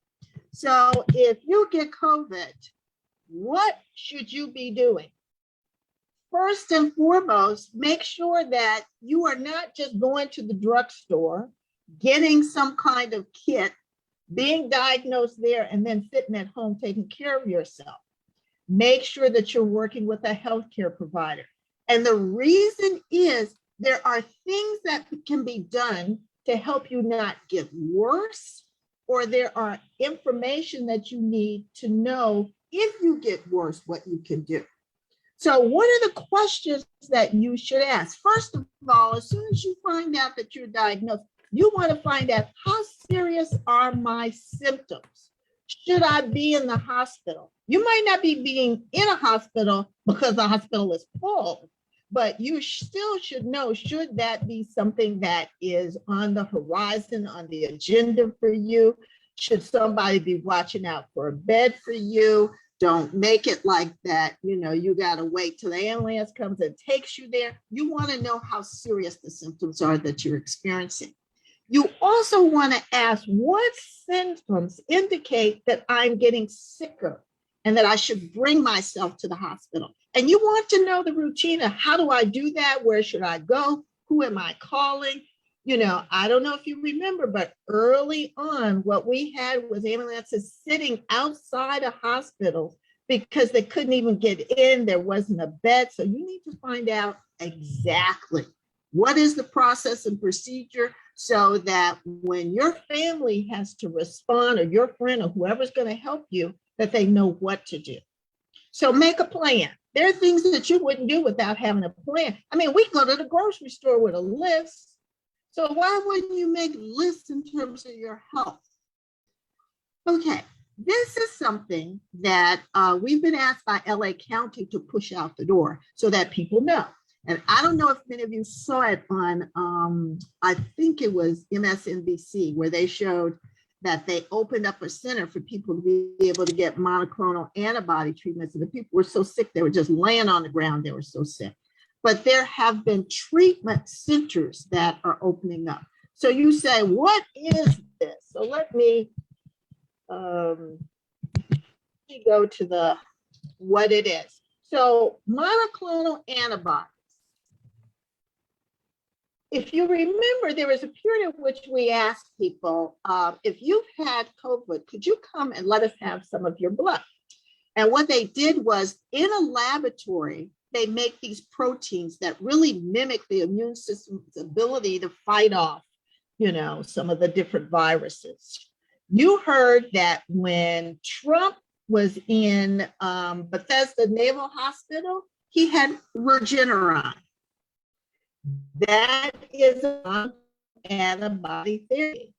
So if you get COVID, what should you be doing? First and foremost, make sure that you are not just going to the drugstore, getting some kind of kit, being diagnosed there, and then sitting at home taking care of yourself. Make sure that you're working with a healthcare provider. And the reason is there are things that can be done to help you not get worse, or there are information that you need to know if you get worse, what you can do. So what are the questions that you should ask? First of all, as soon as you find out that you're diagnosed, you want to find out, how serious are my symptoms? Should I be in the hospital? You might not be being in a hospital because the hospital is full, but you still should know, should that be something that is on the horizon, on the agenda for you? Should somebody be watching out for a bed for you? Don't make it like that, you got to wait till the ambulance comes and takes you there. You want to know how serious the symptoms are that you're experiencing. You also want to ask, what symptoms indicate that I'm getting sicker and that I should bring myself to the hospital? And you want to know the routine of, how do I do that? Where should I go? Who am I calling? I don't know if you remember, but early on, what we had was ambulances sitting outside of hospitals because they couldn't even get in. There wasn't a bed. So you need to find out exactly what is the process and procedure, so that when your family has to respond, or your friend or whoever's going to help you, that they know what to do. So make a plan. There are things that you wouldn't do without having a plan. I mean, we go to the grocery store with a list. So why wouldn't you make lists in terms of your health? Okay, this is something that we've been asked by LA County to push out the door so that people know. And I don't know if many of you saw it on, I think it was MSNBC, where they showed that they opened up a center for people to be able to get monoclonal antibody treatments. And the people were so sick, they were just laying on the ground, they were so sick. But there have been treatment centers that are opening up. So you say, what is this? So let me go to what it is. So monoclonal antibodies. If you remember, there was a period in which we asked people, if you've had COVID, could you come and let us have some of your blood? And what they did was, in a laboratory, they make these proteins that really mimic the immune system's ability to fight off, some of the different viruses. You heard that when Trump was in Bethesda Naval Hospital, he had Regeneron. That is an antibody therapy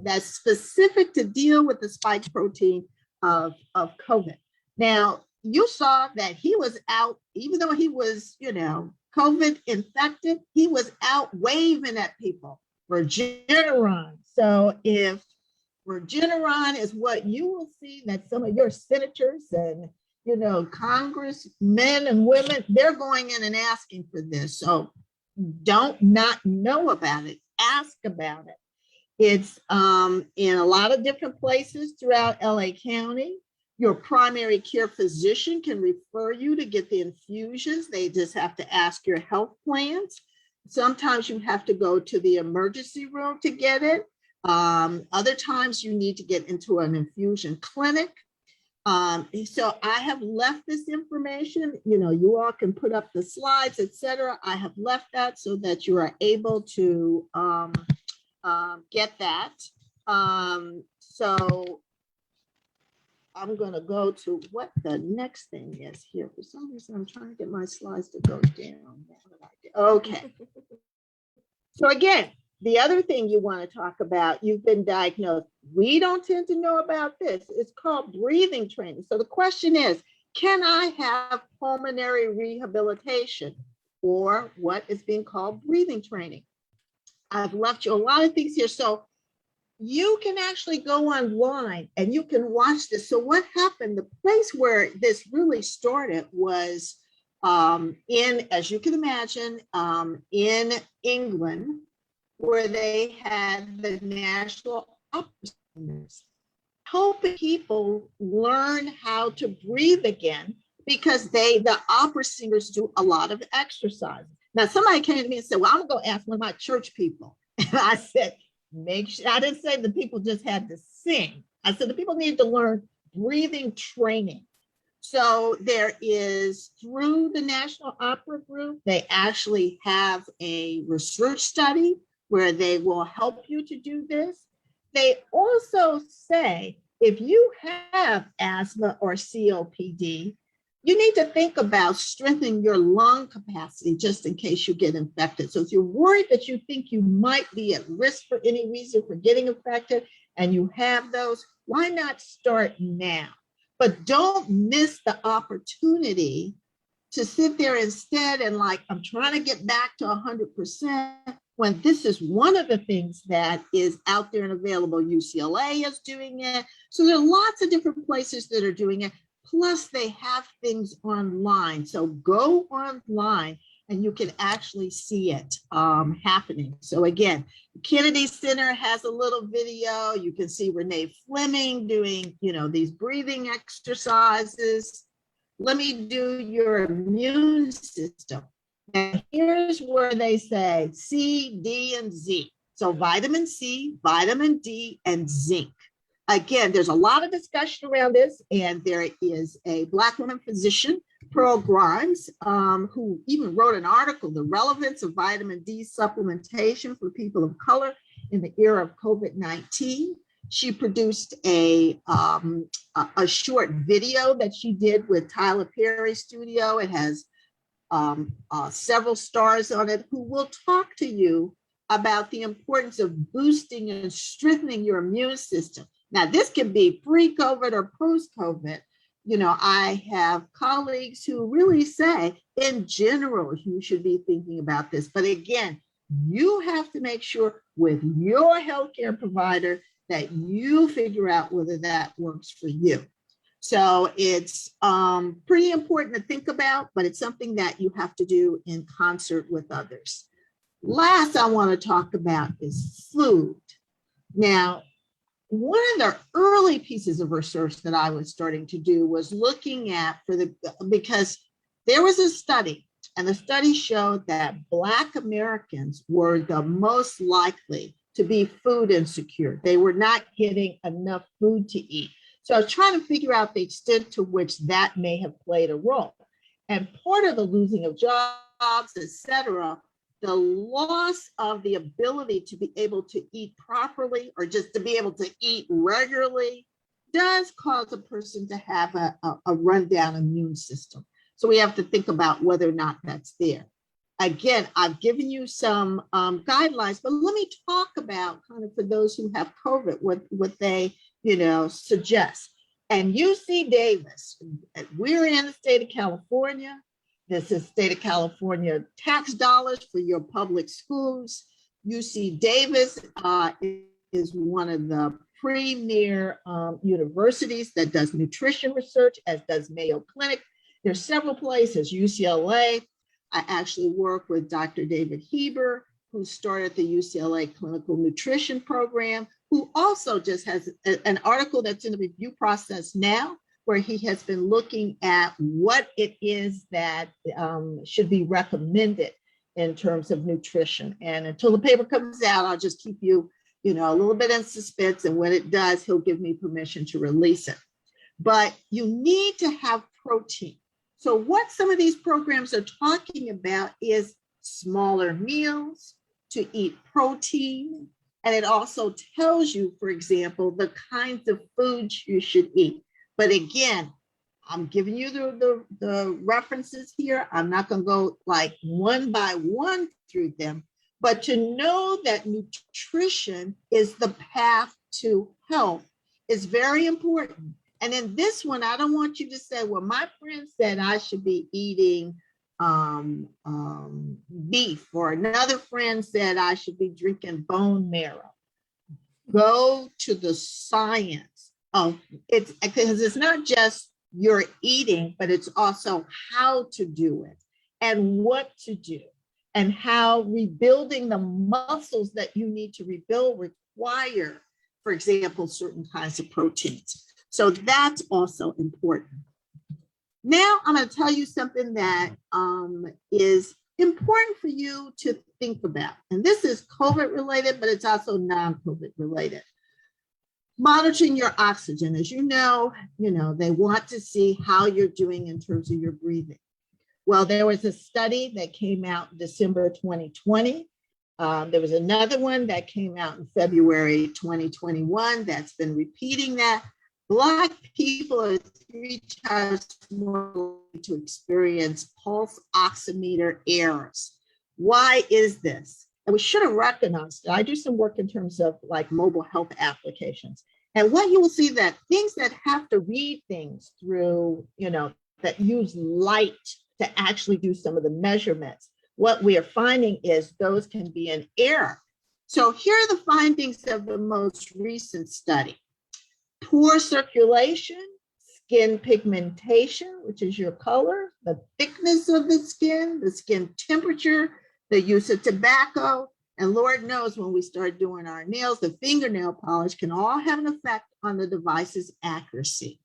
that's specific to deal with the spike protein of COVID. Now, you saw that he was out, even though he was, COVID infected, he was out waving at people, Regeneron. So if Regeneron is what you will see that some of your senators and congressmen and women, they're going in and asking for this. So don't not know about it, ask about it. It's in a lot of different places throughout LA County. Your primary care physician can refer you to get the infusions. They just have to ask your health plans. Sometimes you have to go to the emergency room to get it. Other times you need to get into an infusion clinic. So I have left this information, you all can put up the slides, etc. I have left that so that you are able to get that. So I'm going to go to what the next thing is here. For some reason, I'm trying to get my slides to go down. Okay. So again, the other thing you want to talk about, you've been diagnosed. We don't tend to know about this. It's called breathing training. So the question is, can I have pulmonary rehabilitation, or what is being called breathing training? I've left you a lot of things here. So you can actually go online and you can watch this. So what happened, the place where this really started was as you can imagine, in England, where they had the National Opera Singers helping people learn how to breathe again, because the opera singers do a lot of exercise. Now, somebody came to me and said, well, I'm going to ask one of my church people. And I said, make sure, I didn't say the people just had to sing. I said the people need to learn breathing training. So there is, through the National Opera Group, they actually have a research study where they will help you to do this. They also say, if you have asthma or COPD, you need to think about strengthening your lung capacity just in case you get infected. So if you're worried that you think you might be at risk for any reason for getting infected and you have those, why not start now? But don't miss the opportunity to sit there instead and I'm trying to get back to 100%, when this is one of the things that is out there and available. UCLA is doing it. So there are lots of different places that are doing it. Plus they have things online. So go online and you can actually see it happening. So again, Kennedy Center has a little video. You can see Renee Fleming doing, these breathing exercises. Let me do your immune system. And here's where they say C, D, and Z. So vitamin C, vitamin D, and zinc. Again, there's a lot of discussion around this, and there is a Black woman physician, Pearl Grimes, who even wrote an article, The Relevance of Vitamin D Supplementation for People of Color in the Era of COVID-19. She produced a short video that she did with Tyler Perry Studio. It has several stars on it, who will talk to you about the importance of boosting and strengthening your immune system. Now, this can be pre-COVID or post-COVID. I have colleagues who really say, in general, you should be thinking about this. But again, you have to make sure with your healthcare provider that you figure out whether that works for you. So it's pretty important to think about, but it's something that you have to do in concert with others. Last I want to talk about is food. Now, one of the early pieces of research that I was starting to do was looking at because there was a study, and the study showed that Black Americans were the most likely to be food insecure. They were not getting enough food to eat. So I was trying to figure out the extent to which that may have played a role. And part of the losing of jobs, et cetera, the loss of the ability to be able to eat properly or just to be able to eat regularly does cause a person to have a rundown immune system. So we have to think about whether or not that's there. again, I've given you some guidelines, but let me talk about kind of for those who have COVID, what they, suggest. And UC Davis, we're in the state of California. This is state of California tax dollars for your public schools. UC Davis is one of the premier universities that does nutrition research, as does Mayo Clinic. There's several places, UCLA. I actually work with Dr. David Heber, who started the UCLA Clinical Nutrition Program, who also just has an article that's in the review process now, where he has been looking at what it is that should be recommended in terms of nutrition. And until the paper comes out, I'll just keep you, a little bit in suspense. And when it does, he'll give me permission to release it. But you need to have protein. So what some of these programs are talking about is smaller meals to eat protein. And it also tells you, for example, the kinds of foods you should eat. But again, I'm giving you the references here. I'm not going to go like one by one through them, but to know that nutrition is the path to health is very important. And in this one, I don't want you to say, well, my friend said I should be eating beef, or another friend said I should be drinking bone marrow. Go to the science of it, because it's not just your eating, but it's also how to do it and what to do, and how rebuilding the muscles that you need to rebuild require, for example, certain kinds of proteins. So that's also important. Now I'm going to tell you something that is important for you to think about. And this is COVID related, but it's also non-COVID related. Monitoring your oxygen. As you know, they want to see how you're doing in terms of your breathing. Well, there was a study that came out in December 2020. There was another one that came out in February 2021 that's been repeating that. Black people are 3 times more likely to experience pulse oximeter errors. Why is this? And we should have recognized it. I do some work in terms of like mobile health applications. And what you will see that things that have to read things through, that use light to actually do some of the measurements, what we are finding is those can be an error. So here are the findings of the most recent study. Poor circulation, skin pigmentation, which is your color, the thickness of the skin temperature, the use of tobacco, and Lord knows when we start doing our nails, the fingernail polish can all have an effect on the device's accuracy.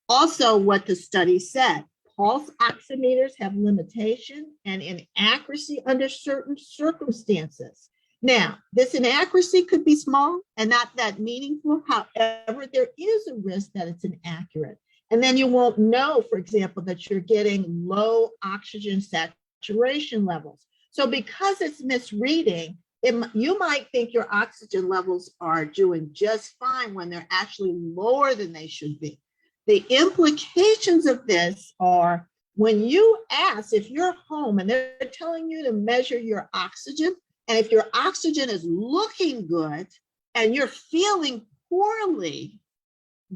Also, what the study said, pulse oximeters have limitation and inaccuracy under certain circumstances. Now, this inaccuracy could be small and not that meaningful. However, there is a risk that it's inaccurate. And then you won't know, for example, that you're getting low oxygen saturation levels. So because it's misreading, you might think your oxygen levels are doing just fine when they're actually lower than they should be. The implications of this are when you ask, if you're home and they're telling you to measure your oxygen, and if your oxygen is looking good and you're feeling poorly,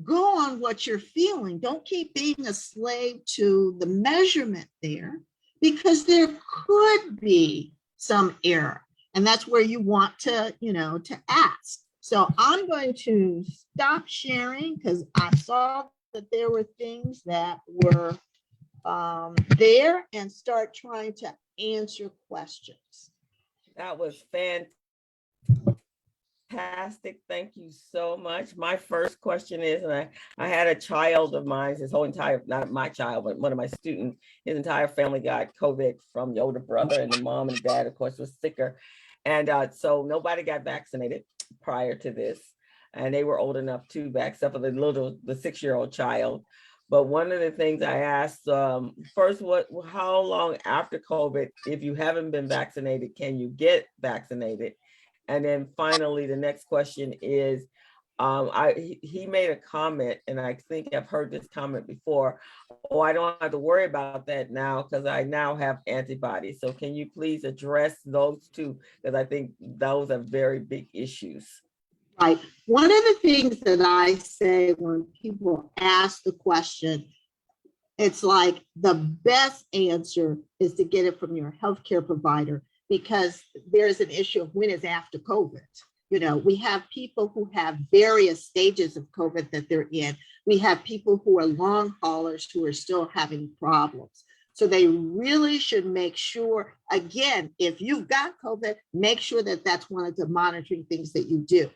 go on what you're feeling. Don't keep being a slave to the measurement there, because there could be some error. And that's where you want to, to ask. So I'm going to stop sharing because I saw that there were things that were there, and start trying to answer questions. That was fantastic. Thank you so much. My first question is, and I had a child of mine, his whole entire, not my child, but one of my students, his entire family got COVID from the older brother, and the mom and dad, of course, was sicker. And so nobody got vaccinated prior to this. And they were old enough to back, except for the 6-year-old child. But one of the things I asked, first, how long after COVID, if you haven't been vaccinated, can you get vaccinated? And then finally, the next question is, he made a comment, and I think I've heard this comment before, oh, I don't have to worry about that now because I now have antibodies. So can you please address those two? Because I think those are very big issues. Right. One of the things that I say when people ask the question, it's like the best answer is to get it from your healthcare provider, because there's an issue of when is after COVID. You know, we have people who have various stages of COVID that they're in. We have people who are long haulers who are still having problems. So they really should make sure, again, if you've got COVID, make sure that that's one of the monitoring things that you do.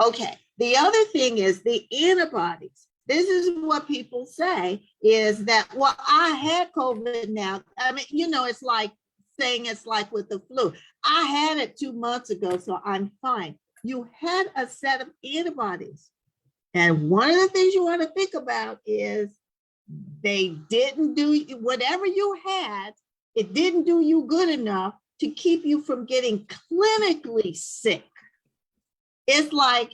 Okay, the other thing is the antibodies. This is what people say is that, well, I had COVID now. I mean, you know, it's like saying it's like with the flu. I had it 2 months ago, so I'm fine. You had a set of antibodies. And one of the things you want to think about is they didn't do whatever you had, it didn't do you good enough to keep you from getting clinically sick. It's like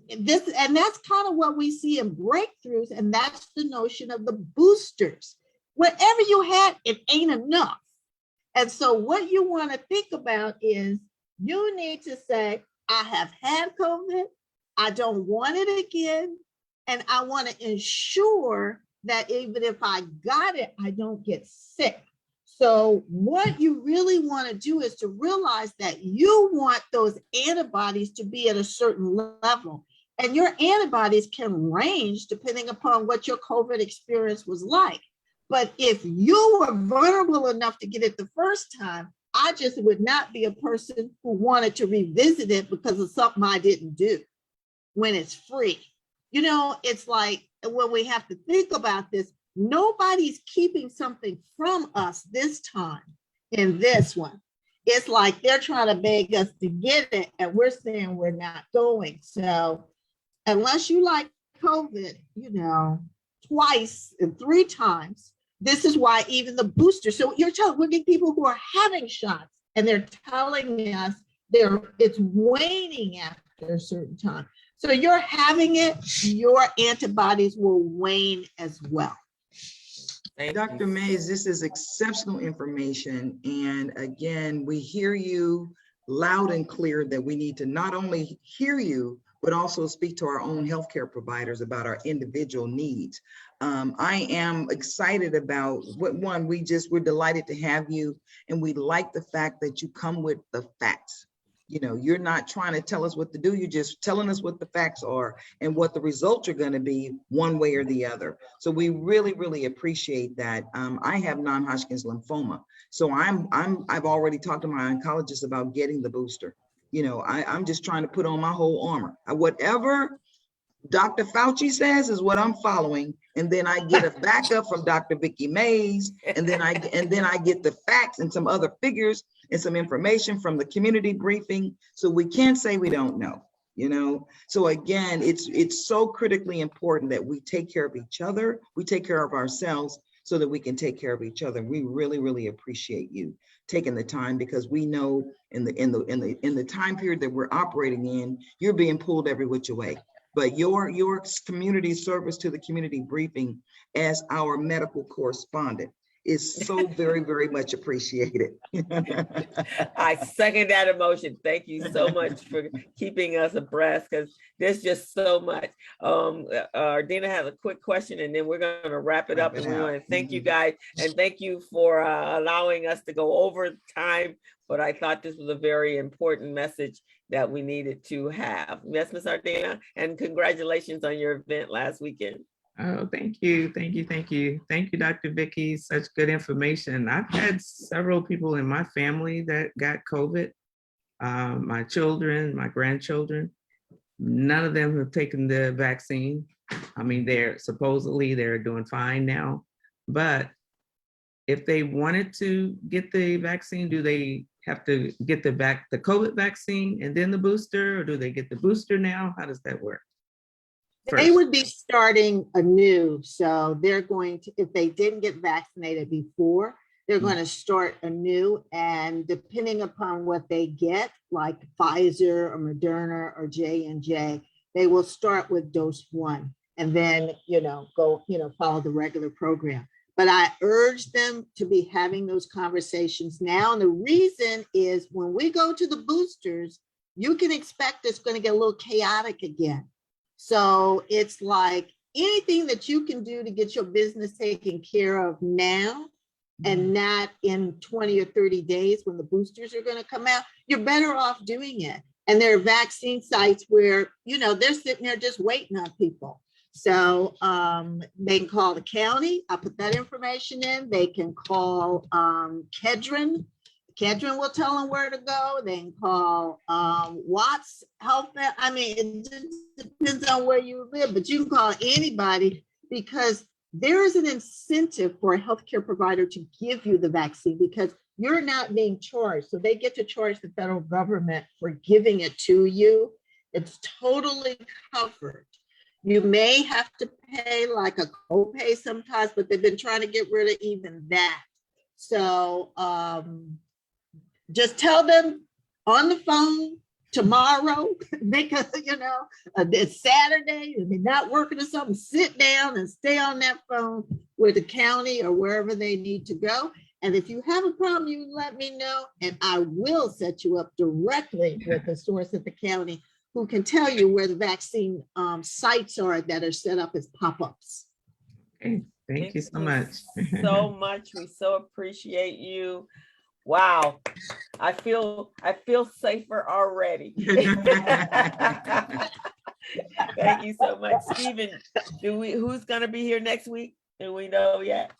this, and that's kind of what we see in breakthroughs, and that's the notion of the boosters. Whatever you had, it ain't enough. And so what you want to think about is you need to say, I have had COVID, I don't want it again, and I want to ensure that even if I got it, I don't get sick. So what you really want to do is to realize that you want those antibodies to be at a certain level. And your antibodies can range depending upon what your COVID experience was like. But if you were vulnerable enough to get it the first time, I just would not be a person who wanted to revisit it because of something I didn't do when it's free. You know, it's like when we have to think about this, nobody's keeping something from us this time in this one. It's like they're trying to beg us to get it and we're saying we're not going. So unless you like COVID, you know, twice and 3 times, this is why even the booster. So we're getting people who are having shots and they're telling us it's waning after a certain time. So you're having it, your antibodies will wane as well. Dr. Mays, this is exceptional information. And again, we hear you loud and clear that we need to not only hear you, but also speak to our own healthcare providers about our individual needs. I am excited about we're delighted to have you. And we like the fact that you come with the facts. You know, you're not trying to tell us what to do. You're just telling us what the facts are and what the results are going to be one way or the other. So we really, really appreciate that. I have non-Hodgkin's lymphoma. So I've already talked to my oncologist about getting the booster. You know, I'm just trying to put on my whole armor. Whatever Dr. Fauci says is what I'm following. And then I get a backup from Dr. Vicky Mays. And then I get the facts and some other figures and some information from the community briefing. So we can't say we don't know, you know? So again, it's so critically important that we take care of each other. We take care of ourselves so that we can take care of each other. We really, really appreciate you taking the time, because we know in the time period that we're operating in, you're being pulled every which way. But your community service to the community briefing as our medical correspondent is so very, very much appreciated. I second that emotion. Thank you so much for keeping us abreast, because there's just so much. Ardina has a quick question and then we're going to wrap it up. And we want to thank you guys and thank you for allowing us to go over time. But I thought this was a very important message that we needed to have. Yes, Ms. Ardina, and congratulations on your event last weekend. Oh, thank you. Thank you. Thank you. Thank you, Dr. Vicky. Such good information. I've had several people in my family that got COVID. My children, my grandchildren, none of them have taken the vaccine. I mean, they're doing fine now. But if they wanted to get the vaccine, do they have to get the COVID vaccine and then the booster, or do they get the booster now? How does that work? They would be starting anew. So they're going to, if they didn't get vaccinated before, they're going to start anew. And depending upon what they get, like Pfizer or Moderna or J&J, they will start with dose 1 and then, go, follow the regular program. But I urge them to be having those conversations now. And the reason is when we go to the boosters, you can expect it's going to get a little chaotic again. So it's like anything that you can do to get your business taken care of now and not in 20 or 30 days when the boosters are going to come out, you're better off doing it. And there are vaccine sites where, you know, they're sitting there just waiting on people. So they can call the county. I'll put that information in. They can call Kedron. Kedron will tell them where to go. They can call Watts Health. I mean, it just depends on where you live, but you can call anybody because there is an incentive for a healthcare provider to give you the vaccine because you're not being charged. So they get to charge the federal government for giving it to you. It's totally covered. You may have to pay like a copay sometimes, but they've been trying to get rid of even that. So just tell them on the phone tomorrow, because, you know, it's Saturday and they're not working or something, sit down and stay on that phone with the county or wherever they need to go. And if you have a problem, you let me know and I will set you up directly with a source at the county who can tell you where the vaccine sites are that are set up as pop-ups. Okay, thank you so much. So much. We so appreciate you. Wow, I feel safer already. Thank you so much, Stephen. Who's gonna be here next week? Do we know yet?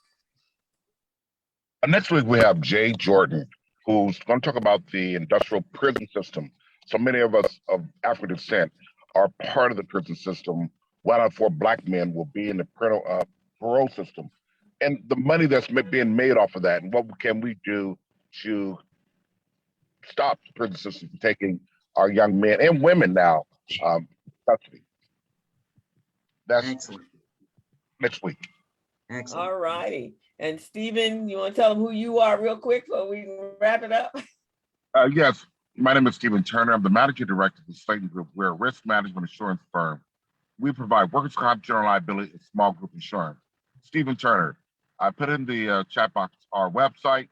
Next week we have Jay Jordan, who's going to talk about the industrial prison system. So many of us of African descent are part of the prison system. 1 out of 4 Black men will be in the parole system, and the money that's being made off of that, and what can we do to stop the prison system from taking our young men and women now custody. That's Excellent. next week. Excellent. All righty. And Stephen, you want to tell them who you are real quick so we can wrap it up? Yes, my name is Stephen Turner. I'm the Managing Director of the Slayton Group. We're a risk management insurance firm. We provide workers' comp, general liability, and small group insurance. Stephen Turner. I put in the chat box our website,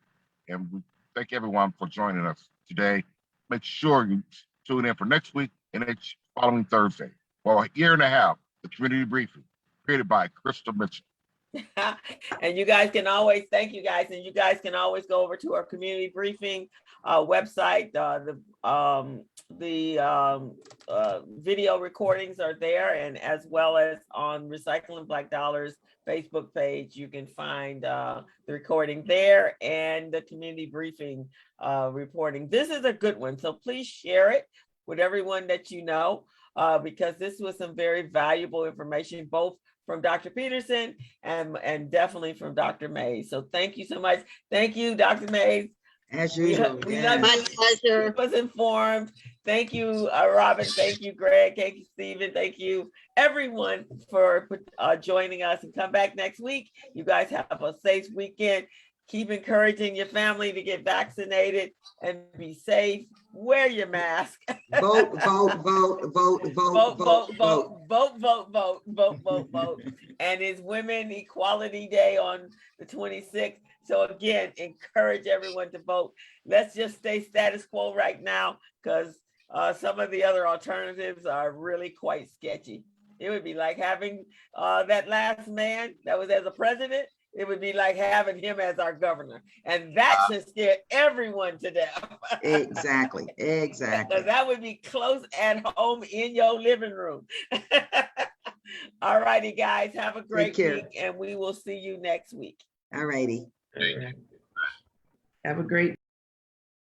and we thank everyone for joining us today. Make sure you tune in for next week and each following Thursday. For a year and a half, the community briefing created by Crystal Mitchell. And you guys can always, thank you guys, and you guys can always go over to our community briefing website. The video recordings are there, and as well as on Recycling Black Dollars Facebook page, you can find the recording there and the community briefing reporting. This is a good one, so please share it with everyone that you know, because this was some very valuable information, both from Dr. Peterson and definitely from Dr. Mays. So thank you so much. Thank you, Dr. Mays. As usual. We yes. love you. My pleasure. Keep us informed. Thank you, Robin. Thank you, Greg. Thank you, Stephen. Thank you, everyone, for joining us. And come back next week. You guys have a safe weekend. Keep encouraging your family to get vaccinated and be safe. Wear your mask. Vote, vote, vote, vote, vote, vote, vote. And it's Women Equality Day on the 26th. So again, encourage everyone to vote. Let's just stay status quo right now, because some of the other alternatives are really quite sketchy. It would be like having that last man that was as a president. It would be like having him as our governor. And that should scare everyone to death. Exactly. Because that would be close at home in your living room. All righty, guys. Have a great week, and we will see you next week. All righty. Have a great